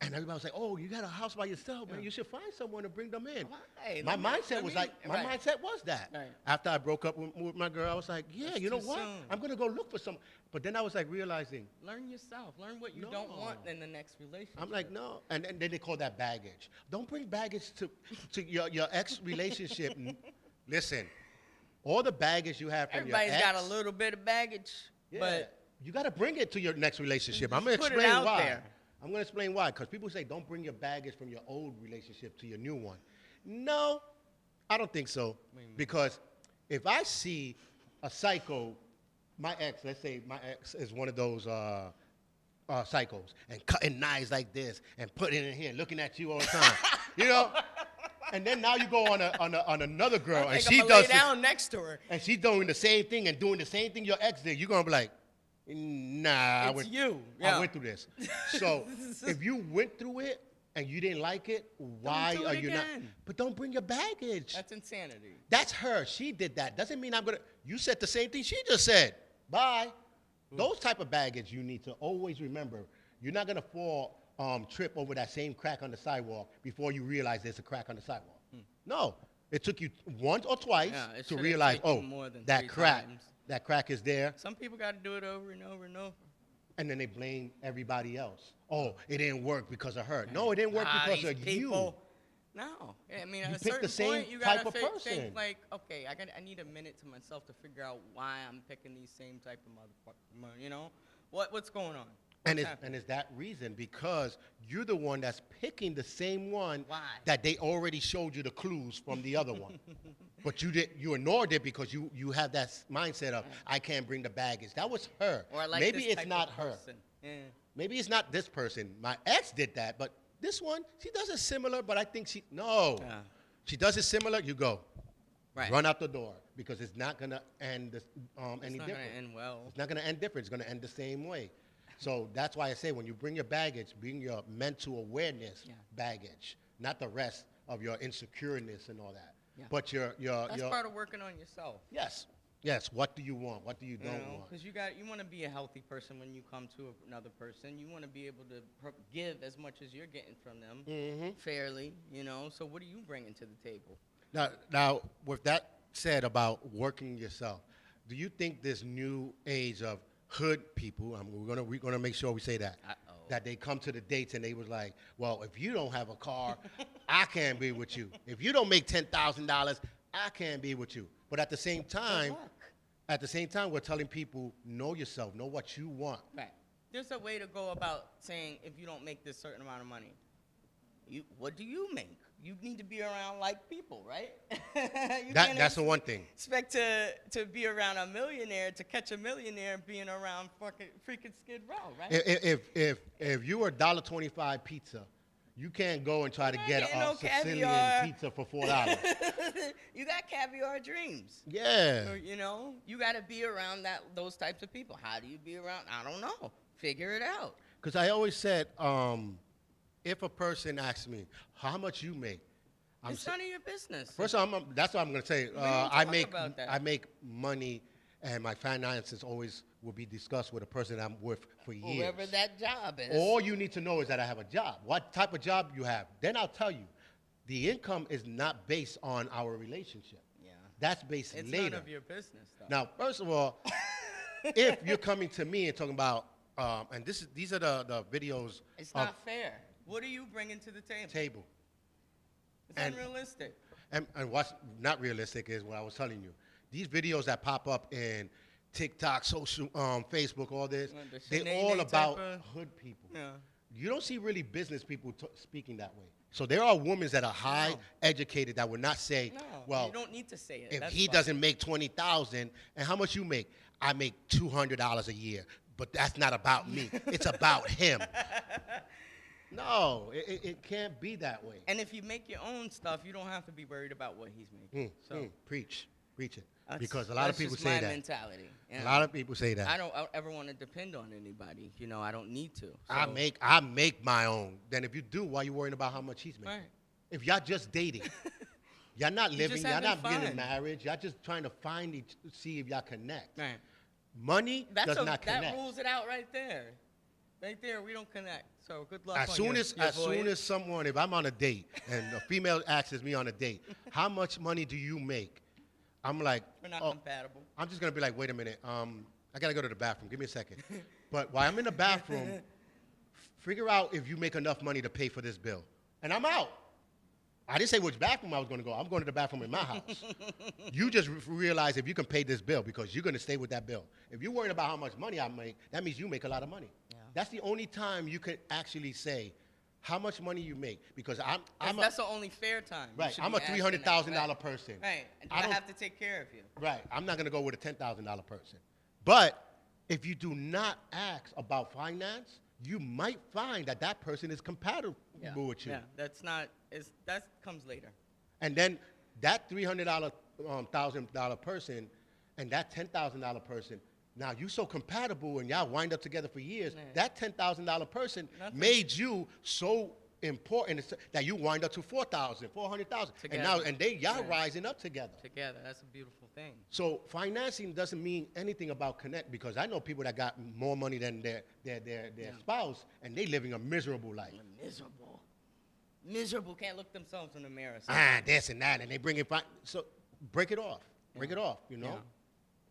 And everybody was like, "Oh, you got a house by yourself, man. You should find someone to bring them in." Hey, my mindset was that. Right. After I broke up with my girl, I was like, "Yeah, you know what? Soon. I'm gonna go look for some." But then I was like realizing, learn yourself. Learn what you don't want in the next relationship. I'm like, no, and then they call that baggage. Don't bring baggage to your ex relationship. Listen, all the baggage you have from your ex. Everybody's got a little bit of baggage, but you got to bring it to your next relationship. I'm gonna explain why. I'm going to explain why, because people say don't bring your baggage from your old relationship to your new one. No, I don't think so. Because if I see a psycho, my ex, let's say my ex is one of those psychos, and cutting knives like this and putting it in here, looking at you all the time, And then now you go on another girl, and she does down next to her, and she's doing the same thing and doing the same thing your ex did. You're gonna be like, nah, I went through this. So if you went through it and you didn't like it, why are you not? But don't bring your baggage. That's insanity. That's her. She did that. Doesn't mean I'm gonna. You said the same thing she just said. Bye. Those type of baggage you need to always remember. You're not gonna trip over that same crack on the sidewalk before you realize there's a crack on the sidewalk. No, it took you once or twice to realize, that crack. Times. That crack is there. Some people got to do it over and over and over. And then they blame everybody else. Oh, it didn't work because of her. No, it didn't work because of you. No. I mean, you at a pick the certain same point, you type got of to person. think like, okay, I need a minute to myself to figure out why I'm picking these same type of motherfuckers. What's going on? And it's that reason, because you're the one that's picking the same one that they already showed you the clues from the other one. But you ignored it because you have that mindset of, I can't bring the baggage. That was her. Or like maybe it's not her. Yeah. Maybe it's not this person. My ex did that, but this one, she does it similar, but I think she does it similar, you go. Right. Run out the door, because it's not going to end any different. It's not going to end well. It's not going to end different. It's going to end the same way. So that's why I say when you bring your baggage, bring your mental awareness baggage, not the rest of your insecureness and all that. Yeah. But that's part of working on yourself. Yes. What do you want? What do you don't want? Because you want to be a healthy person when you come to another person. You want to be able to give as much as you're getting from them fairly. So what are you bringing to the table? Now, with that said about working yourself, do you think this new age of hood people, we're gonna make sure we say that, that they come to the dates and they was like, well, if you don't have a car, I can't be with you. If you don't make $10,000, I can't be with you. But at the same time, we're telling people, know yourself, know what you want. Right. There's a way to go about saying, if you don't make this certain amount of money, what do you make? You need to be around like people, right? That's the one thing. Expect to be around a millionaire, to catch a millionaire being around freaking Skid Row, right? If you were $1.25 pizza, you can't go and try to get a Sicilian pizza for $4. You got caviar dreams. Yeah. Or, you got to be around those types of people. How do you be around? I don't know. Figure it out. Because I always said, if a person asks me how much you make, It's none of your business. first of all, that's what I'm going to say. don't I talk about that. I make money, and my finances always will be discussed with a person I'm with for years. Whoever that job is. All you need to know is that I have a job. What type of job you have? Then I'll tell you. The income is not based on our relationship. Yeah. That's based It's later. none of your business, though. Now, first of all, if you're coming to me and talking about, and these are the videos It's of not fair. What are you bringing to the table? table. It's and- unrealistic. And what's not realistic is what I was telling you. These videos that pop up in TikTok, social, Facebook, all this, Well, the they're Sinead all type about of- hood people. Yeah. You don't see really business people speaking that way. So there are women that are high No. educated that would not say, No, well, you don't need to say it. if That's he fine. doesn't make 20,000, and how much you make? I make $200 a year, but that's not about me. It's about him. No, it can't be that way. And if you make your own stuff, you don't have to be worried about what he's making. Preach it. That's- Because a lot of that's people just say my that. mentality. you A know? lot of people say that. I don't ever want to depend on anybody. You know, I don't need to. I So- make my own. Then if you do, why you worrying about how much he's making? Right. If y'all just dating, y'all not You're living, just y'all not having getting fun. married, y'all just trying to see if y'all connect. Right. Money does not That connect. rules it out right there. Right there, we don't connect. So good luck. As on soon your- as your as soon voyage. as someone, if I'm on a date and a female asks me on a date, how much money do you make? I'm like, We're not oh, compatible. I'm just gonna be like, wait a minute, I gotta go to the bathroom. Give me a second. But while I'm in the bathroom, figure out if you make enough money to pay for this bill, and I'm out. I didn't say which bathroom I was gonna go. I'm going to the bathroom in my house. You just realize if you can pay this bill because you're gonna stay with that bill. If you're worried about how much money I make, that means you make a lot of money. Yeah. That's the only time you can actually say how much money you make because That's the only fair time. You right. should I'm be a asking $300,000 that. person. Right. And I I don't- have to take care of you. Right. I'm not going to go with a $10,000 person. But if you do not ask about finance, you might find that that person is compatible with you. Yeah. That comes later. And then that $300,000 $1,000 person and that $10,000 person, now you so compatible and y'all wind up together for years, Yeah. that $10,000 person Nothing. made you so important that you wind up to 4,000, 400,000. And now, Together. y'all Yeah. rising up together. Together. That's a beautiful thing. So financing doesn't mean anything about connect because I know people that got more money than their spouse and they living a miserable life. Miserable. Miserable. Can't look themselves in the mirror. This and that, and they bring it. So break it off. Break it off. You know. Yeah.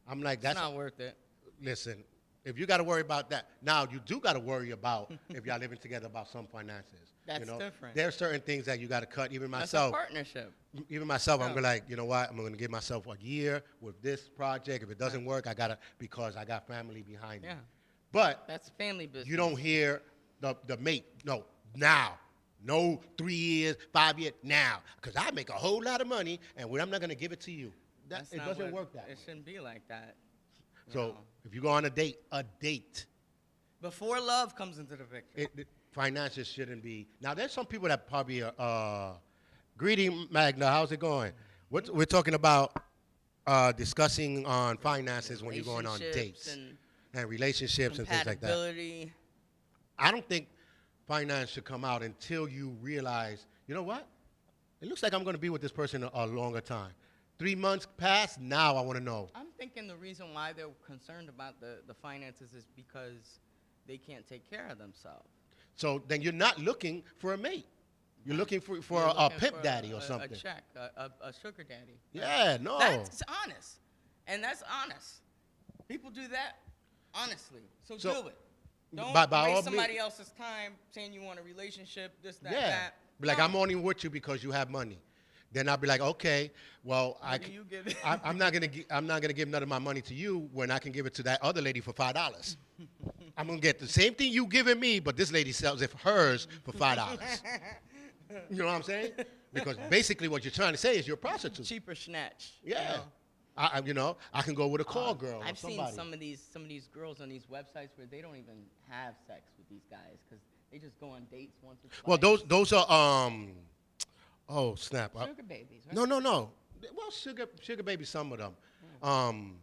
I'm like It's that's not worth it. listen. If you got to worry about that, now you do got to worry about if y'all living together about some finances. That's you know? different. There are certain things that you got to cut. Even That's myself. a partnership. Even myself, I'm Yeah. gonna like, you know what? I'm gonna give myself a year with this project. If it doesn't work, because I got family behind me. Yeah. But That's family business. you don't hear the mate. No, now. No 3 years, 5 years, now. Because I make a whole lot of money, and I'm not gonna give it to you. That's It not doesn't what- work that It way. shouldn't be like that. So No. if you go on a date, Before love comes into the picture. finances shouldn't be. Now, there's some people that probably are. Greeting, Magna. How's it going? We're talking about discussing on finances when you're going on dates and relationships and things like that. Compatibility. I don't think finance should come out until you realize, you know what? It looks like I'm going to be with this person a longer time. 3 months past, now I want to know. I'm thinking the reason why they're concerned about the finances is because they can't take care of themselves. So then you're not looking for a mate. You're looking for You're a looking pimp for daddy or a something. check, a sugar daddy. Yeah, no. That's honest. And that's honest. People do that honestly. So do it. Don't by all waste means- somebody else's time saying you want a relationship, this, that, Yeah. that. Be like, No. I'm only with you because you have money. Then I'll be like, okay, well, What do you give it? I'm not gonna give none of my money to you when I can give it to that other lady for $5. I'm gonna get the same thing you giving me, but this lady sells it for hers for $5. You know what I'm saying? Because basically what you're trying to say is you're a prostitute. Cheaper snatch. Yeah. You know? I can go with a call girl or I've seen somebody. some of these girls on these websites where they don't even have sex with these guys because they just go on dates once or twice. Well, those are oh snap. Sugar babies, right? No. Well, sugar baby, some of them.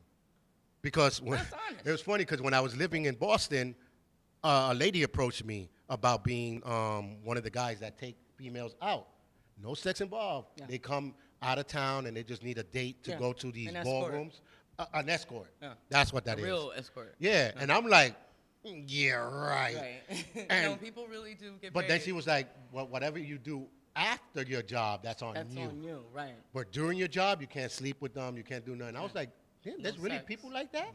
Because when, That's honest. it was funny because when I was living in Boston, a lady approached me about being one of the guys that take females out. No sex involved. Yeah. They come out of town and they just need a date to Yeah. go to these An escort. ballrooms. An escort. Yeah. That's what that A is. real escort. Yeah, and I'm like, yeah, right. Right. And- no, people really do get But paid. then she was like, well, whatever you do after your job, that's on That's you. on you, right. But during your job, you can't sleep with them, you can't do nothing. I was like, damn, there's really sex. people like that?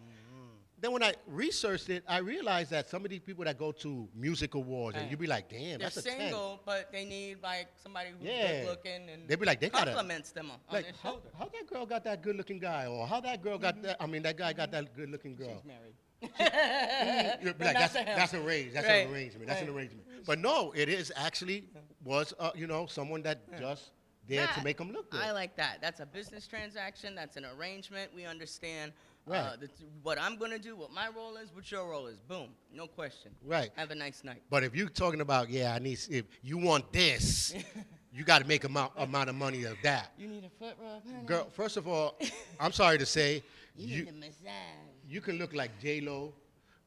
Then when I researched it, I realized that some of these people that go to music awards, and Right. you be like, damn, They're that's a 10. single, but they need like somebody who's Yeah. good looking and They be like, they gotta- compliments them on Like, their how, shoulder. how that girl got that good looking guy? Or how that girl got that, I mean, that guy got that good looking girl. She's married. You'd be But like, not to him. that's arranged. That's Right. an arrangement. That's an Right. arrangement. But no, it is actually was, someone that just there to That- make them look good. I like that. That's a business transaction. That's an arrangement. We understand Right. what I'm going to do, what my role is, what your role is. Boom. No question. Right. Have a nice night. But if you're talking about, if you want this, you got to make amount of money of that. You need a foot rub, honey? Girl, first of all, I'm sorry to say, You need a massage. you can look like J-Lo.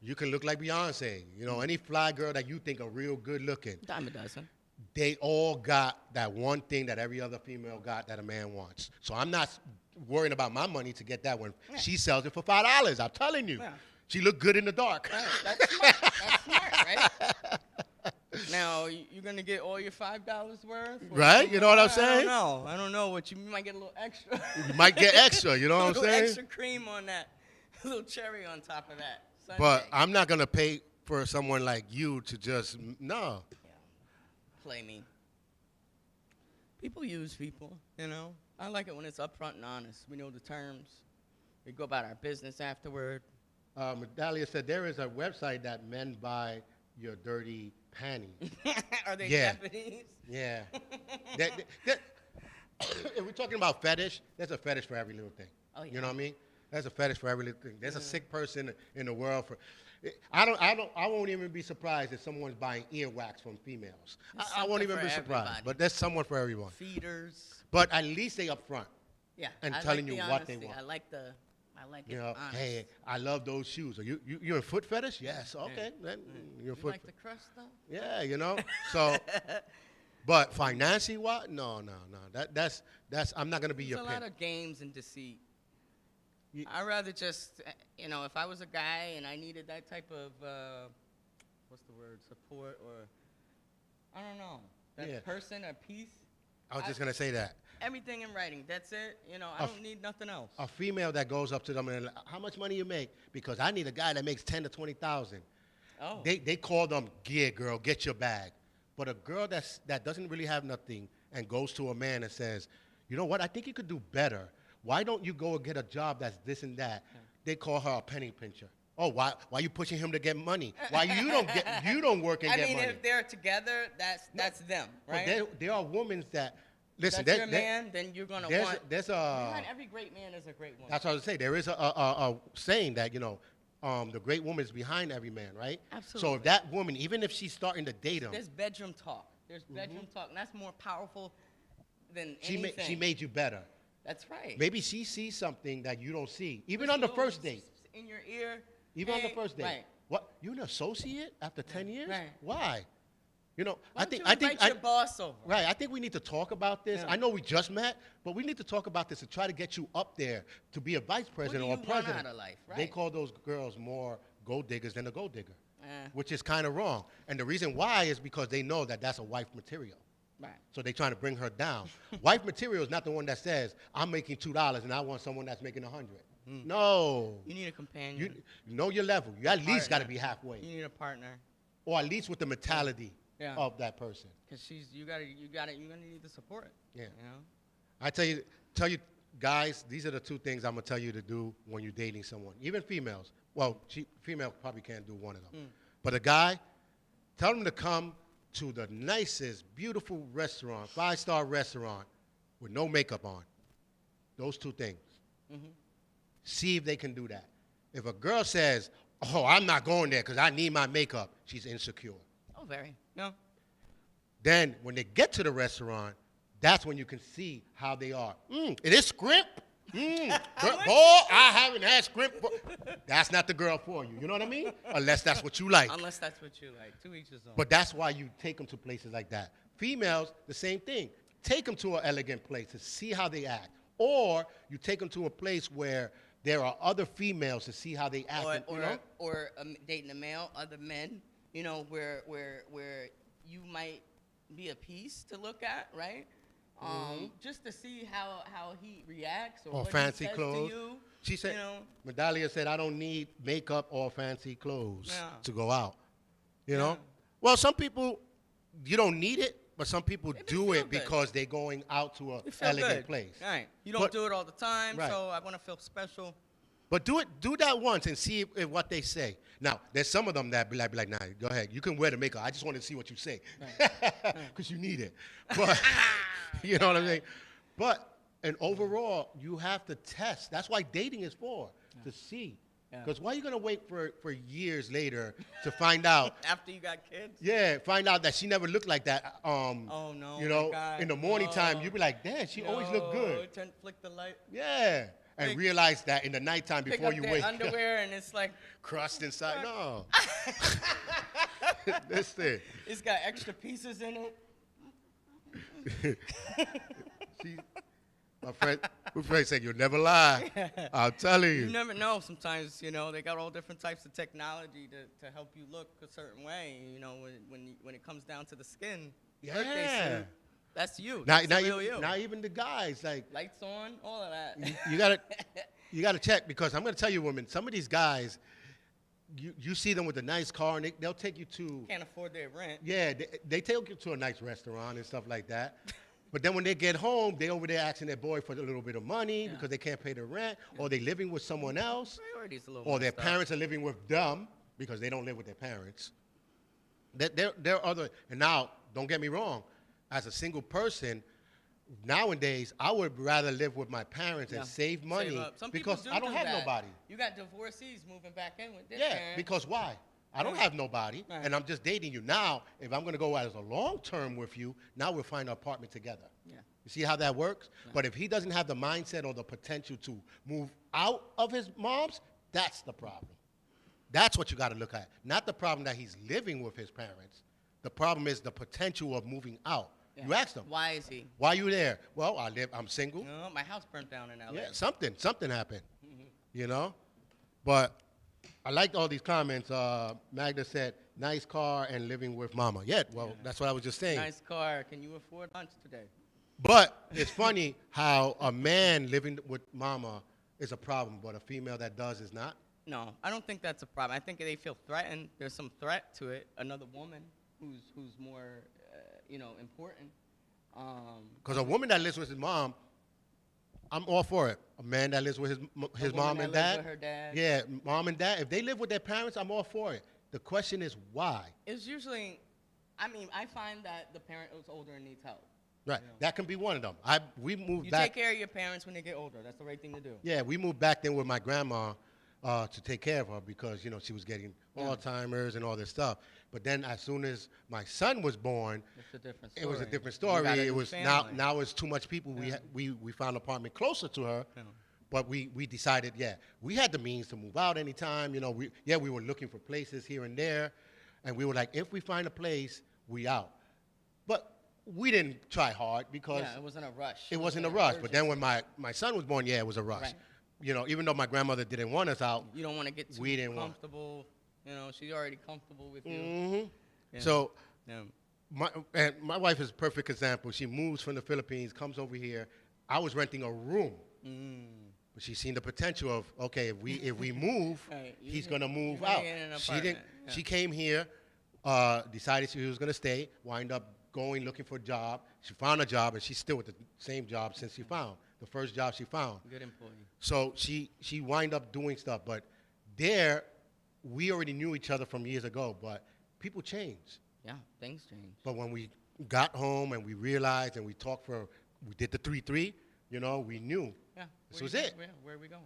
You can look like Beyonce. You know, any fly girl that you think are real good looking, Dime a dozen. they all got that one thing that every other female got that a man wants. So I'm not worrying about my money to get that one. Yeah. She sells it for $5. I'm telling you. Yeah. She look good in the dark. Right. That's smart. That's smart, right? Now, you're going to get all your $5 worth? Or- Right? You know what I'm saying? I don't know. What you might get a little extra. You might get extra, you know what I'm a little saying? extra cream on that. A little cherry on top of that. But Sundae. I'm not going to pay for someone like you to just, no. Yeah. Play me. People use people, you know. I like it when it's upfront and honest. We know the terms. We go about our business afterward. Medalia said there is a website that men buy your dirty panties. Are they Yeah. Japanese? Yeah. If we're talking about fetish, there's a fetish for every little thing. Oh, yeah. You know what I mean? There's a fetish for every little thing. There's a sick person in the world for. I won't even be surprised if someone's buying earwax from females. There's I won't something even for be surprised. everybody. But there's someone for everyone. Feeders. But at least they upfront. Yeah. And I telling like you the what they honesty. want. I like You it know, honest. hey, I love those shoes. Are you in foot fetish? Yes. Okay. Then you're You foot. like the crust though? Yeah, you know. So, but financially, what? No. That's. I'm not gonna be There's your a lot pimp. of games and deceit. Ye- I'd rather just, if I was a guy and I needed that type of, what's the word, support or, I don't know, that Yeah. person, a piece, I was just gonna say that everything in writing. That's it. I don't need nothing else. a female that goes up to them and how much money you make? Because I need a guy that makes 10 to 20,000. Oh, They call them, yeah, girl, get your bag. But a girl that doesn't really have nothing and goes to a man and says, you know what? I think you could do better. Why don't you go and get a job that's this and that? They call her a penny pincher. Oh, why you pushing him to get money? Why you don't work and I get mean, money? if they're together, that's them, right? But there are women that listen. That's your man, then you're gonna want. There's Not every great man is a great woman. that's what I was saying. There is a saying that the great woman is behind every man, right? So Absolutely. if that woman, even if she's starting to date him, There's bedroom talk. There's bedroom talk, and that's more powerful than she anything. made you better. That's right. Maybe she sees something that you don't see, even on the first date. In your ear. Even on the hey, first date. Right. What? You're an associate after 10 years? Right. Why? Why I don't think you invite your boss over? right. I think we need to talk about this. Yeah. I know we just met, but we need to talk about this and try to get you up there to be a vice president do or you want president. out of life, They right. call those girls more gold diggers than a gold digger, Eh, which is kind of wrong. And the reason why is because they know that that's a wife material. right. So they're trying to bring her down. Wife material is not the one that says, I'm making $2 and I want someone that's making 100. No. You need a companion. You know your level. You at least got to Partner. be halfway. You need a partner. Or at least with the mentality Yeah. of that person. Cause you're gonna need the support. Yeah. You know. I tell you, guys, these are the two things I'm gonna tell you to do when you're dating someone. Even females. Well, female probably can't do one of them. But a guy, tell him to come to the nicest, beautiful restaurant, 5-star restaurant, with no makeup on. Those two things. See if they can do that. If a girl says, "Oh, I'm not going there because I need my makeup," she's insecure. Oh, very. No. Then when they get to the restaurant, that's when you can see how they are. It is script. I haven't had script. That's not the girl for you. You know what I mean? Unless that's what you like. Unless that's what you like. To each his own. But that's why you take them to places like that. Females, the same thing. Take them to an elegant place to see how they act. Or you take them to a place where there are other females to see how they act. Or dating a male, other men, you know, where you might be a piece to look at, right? Just to see how he reacts or what fancy he says clothes. to you. She said, you know? Medalia said, I don't need makeup or fancy clothes to go out. You Yeah. know? Well, some people, you don't need it, but some people They do feel it good. because they're going out to an You feel elegant good. place. Right. You don't But- do it all the time, Right. so I want to feel special. But do that once and see if what they say. Now, there's some of them that be like, nah, go ahead. You can wear the makeup. I just want to see what you say. Because you need it. But, you know what I mean? But, and overall, you have to test. That's why dating is for, to see. Yeah. Because why are you going to wait for years later to find out? After you got kids? Yeah, find out that she never looked like that. Oh, no. You my know, God. in the morning time, No. you'd be like, damn, she always looked good. Flick the light. Yeah. And Pick- realize that in the nighttime Pick before up you their wake up. underwear and it's like, Crust inside. No. This thing. it's got extra pieces in it. My friend said, you'll never lie. I'm telling you. You never know. Sometimes, you know, they got all different types of technology to help you look a certain way. You know, when it comes down to the skin, birthday Yeah. suit, that's you. Now, That's the real you. now even the guys, like, Lights on, all of that. you gotta check, because I'm gonna tell you, women, some of these guys, you see them with a nice car and they'll take you to, Can't afford their rent. yeah, they take you to a nice restaurant and stuff like that. But then when they get home, they over there asking their boy for a little bit of money because they can't pay the rent, or they living with someone else, Priorities a little or their messed up. parents are living with them because they don't live with their parents. There are other, and now, don't get me wrong, as a single person, nowadays, I would rather live with my parents and save money up. Some because people I don't have that. nobody. You got divorcees moving back in with their Yeah, parents. because why? I don't have nobody, Right. and I'm just dating you. Now, if I'm going to go as a long term with you, now we'll find an apartment together. Yeah. You see how that works? But if he doesn't have the mindset or the potential to move out of his mom's, that's the problem. That's what you got to look at. Not the problem that he's living with his parents. The problem is the potential of moving out. Yeah. You ask him, Why is he? why you there? Well, I'm single. No, my house burnt down in L.A. Yeah, something happened, you know? But I liked all these comments. Magda said, nice car and living with mama. Yeah, well, that's what I was just saying. Nice car. Can you afford lunch today? But it's funny how a man living with mama is a problem, but a female that does is not. No, I don't think that's a problem. I think they feel threatened. There's some threat to it. Another woman who's more, important. Because a woman that lives with his mom, I'm all for it. A man that lives with his woman mom that and lives dad. with her dad. Yeah, mom and dad. If they live with their parents, I'm all for it. The question is why. It's usually, I find that the parent is older and needs help. Right. That can be one of them. We moved You back. take care of your parents when they get older. That's the right thing to do. Yeah, we moved back then with my grandma to take care of her because, she was getting Alzheimer's and all this stuff. But then as soon as my son was born, It's a different story. it was a different You got story. a It new was family. now it's too much people. We found an apartment closer to her. Yeah. But we decided, we had the means to move out anytime. We were looking for places here and there. And we were like, if we find a place, we out. But we didn't try hard because Yeah, it wasn't a rush. it wasn't a an rush. But then urgency. when my son was born, it was a rush. Right. Even though my grandmother didn't want us out. You don't want to get too We didn't want- comfortable. She's already comfortable with you. Mm-hmm. Yeah. So Yeah. my wife is a perfect example. She moves from the Philippines, comes over here. I was renting a room. But she's seen the potential of, okay, if we move, Right, you he's get- going to move you're gonna out. get an She didn't. apartment, yeah. She came here, decided she was going to stay, wind up going looking for a job. She found a job, and she's still with the same job since she found the first job she found. Good employee. So she wind up doing stuff. But there, we already knew each other from years ago, but people change. Yeah, things change. But when we got home and we realized and we did the 3-3, we knew Yeah. this was it. Where are we going?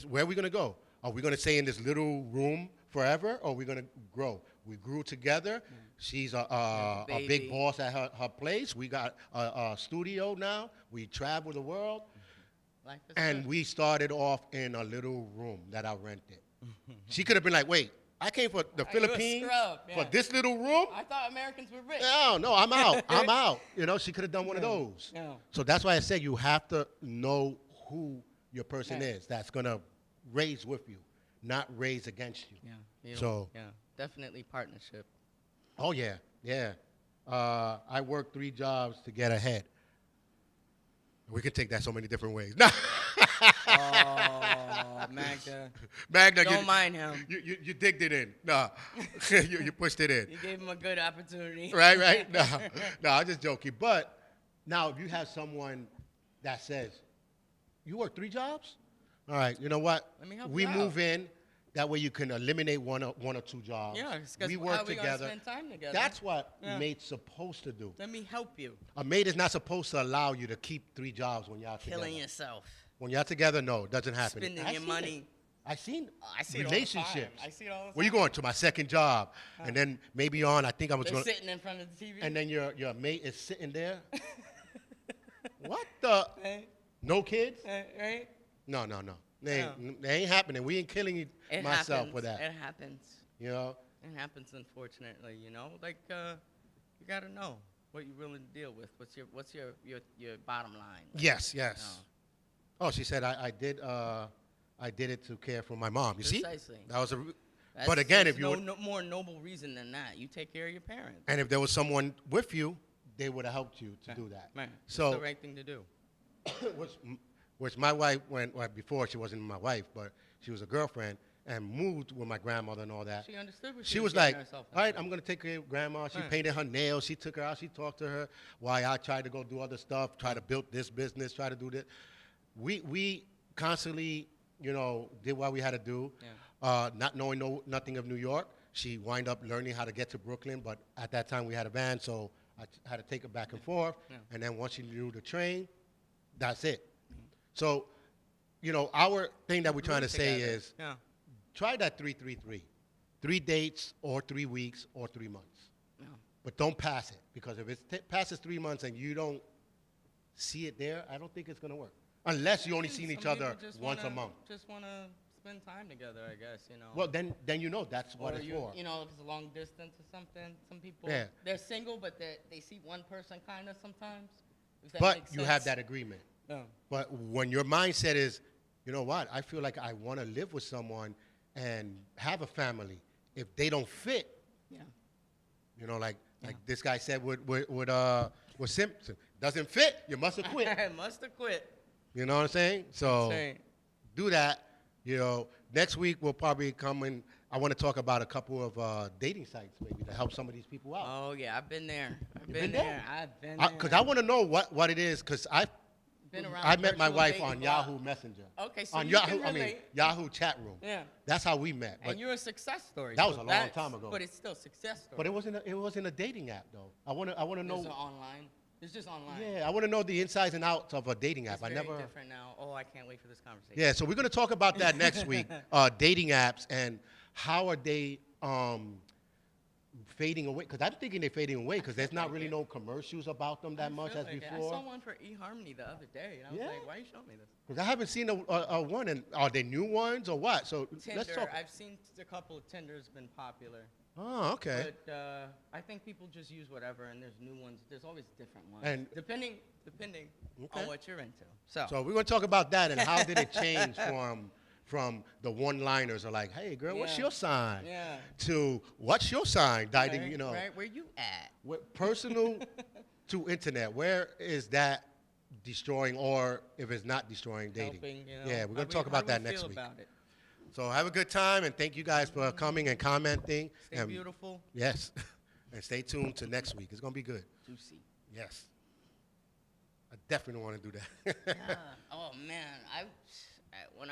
Where are we going to go? Are we going to stay in this little room forever, or are we going to grow? We grew together. She's a big baby. boss at her place. We got a studio now. We travel the world. Life is And good. we started off in a little room that I rented. She could have been like, wait, I came for the Are you a Philippines scrub? for Yeah. this little room? I thought Americans were rich. No, I'm out. I'm out. You know, she could have done one of Yeah. those. Yeah. So that's why I said you have to know who your person Yeah. is that's going to raise with you, not raise against you. Yeah. So- yeah, definitely partnership. Oh, yeah, yeah. I worked 3 jobs to get ahead. We can take that so many different ways. Oh, Magda. Magda, Don't mind him. You digged it in. No, you pushed it in. You gave him a good opportunity. Right? No, I'm just joking. But now, if you have someone that says, you work 3 jobs? All right, you know what? Let me help we you move out. in. That way you can eliminate one or 2 jobs. Yeah, because we how work we gonna together. spend time together? That's what Yeah. a maid's supposed to do. Let me help you. A maid is not supposed to allow you to keep 3 jobs when y'all together. Killing yourself. When y'all together, no, it doesn't happen. Spending I your seen money. it. I seen I see it all the time. relationships. I see it all the time. Where you going to my second job, and then maybe on. I think I was They're going. sitting in front of the TV. And then your mate is sitting there. What the? Right? No kids? Right? No. They ain't happening. We ain't killing you, It myself happens. for that. It happens. You know? It happens, unfortunately. You know, like you gotta know what you're willing to deal with. What's your bottom line? Like, Yes. you know, Oh, she said I did it to care for my mom. You see? Precisely. That was a. That's- But again, there's if you would- no more noble reason than that, you take care of your parents. and if there was someone with you, they would have helped you to do that. Right. So- it's the right thing to do. which my wife went before she wasn't my wife, but she was a girlfriend and moved with my grandmother and all that. She understood what She was was like, getting herself all right, into. I'm going to take care of grandma. She Right. painted her nails. She took her out. She talked to her while I tried to go do other stuff, try to build this business, try to do this. We constantly, did what we had to do, not knowing nothing of New York. She wound up learning how to get to Brooklyn, but at that time we had a van, so I had to take her back and forth. Yeah. And then once she knew the train, that's it. So, our thing that we're trying to say Together. is, Yeah. try that 3-3-3. 3 dates or 3 weeks or 3 months. Yeah. But don't pass it, because if it passes 3 months and you don't see it there, I don't think it's going to work. Unless you only seen each Some other people just once a wanna- month. Just want to spend time together, I guess, Well, then that's what Or it's you, for. if it's a long distance or something, some people, Yeah. they're single, but they see one person kind of sometimes. If that But makes you have sense. that agreement. Yeah. But when your mindset is, you know what, I feel like I want to live with someone and have a family. If they don't fit, Yeah. like this guy said with Simpson, doesn't fit, you must have quit. I must have quit. You know what I'm saying? So That's right. do that. Next week we'll probably come in. I want to talk about a couple of dating sites maybe to help some of these people out. Oh yeah, I've been there. I've You been been there. there? I've been there. Because I want to know what it is, because I Been around met my virtual wife dating on block. Yahoo Messenger. Okay, so on you Yahoo, can relate. Yahoo chat room. Yeah. That's how we met. But And you're a success story. That so was a long that's- time ago. But it's still a success story. But it wasn't a dating app though. I want to There's know. an online. It's just online. Yeah, I want to know the insides and outs of a dating app. It's I very never. different now. Oh, I can't wait for this conversation. Yeah, so we're gonna talk about that next week. Dating apps and how are they fading away? Because I'm thinking they're fading away because there's not really no commercials about them that much feel as like it. I before. saw one for eHarmony the other day, and I was Yeah. like, "Why are you showing me this?" Because I haven't seen a one. And are they new ones or what? So Tinder. let's talk. I've seen a couple of Tinder's been popular, Oh, okay. but I think people just use whatever, and there's new ones. There's always different ones, And- depending Okay. on what you're into. So So we're gonna talk about that and how did it change from the one-liners are like, hey girl, what's Yeah. your sign? Yeah. To what's your sign? Dating, right, right, where you at? personal to internet. Where is that destroying, or if it's not destroying dating? Helping, Yeah, we're How gonna we- talk how about we that next feel week. About it. So have a good time and thank you guys for coming and commenting. Stay and beautiful, Yes, and stay tuned to next week. It's gonna be good. juicy. Yes, I definitely want to do that. Yeah. Oh man, when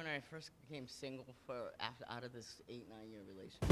I first became single out of this 8-9 year relationship.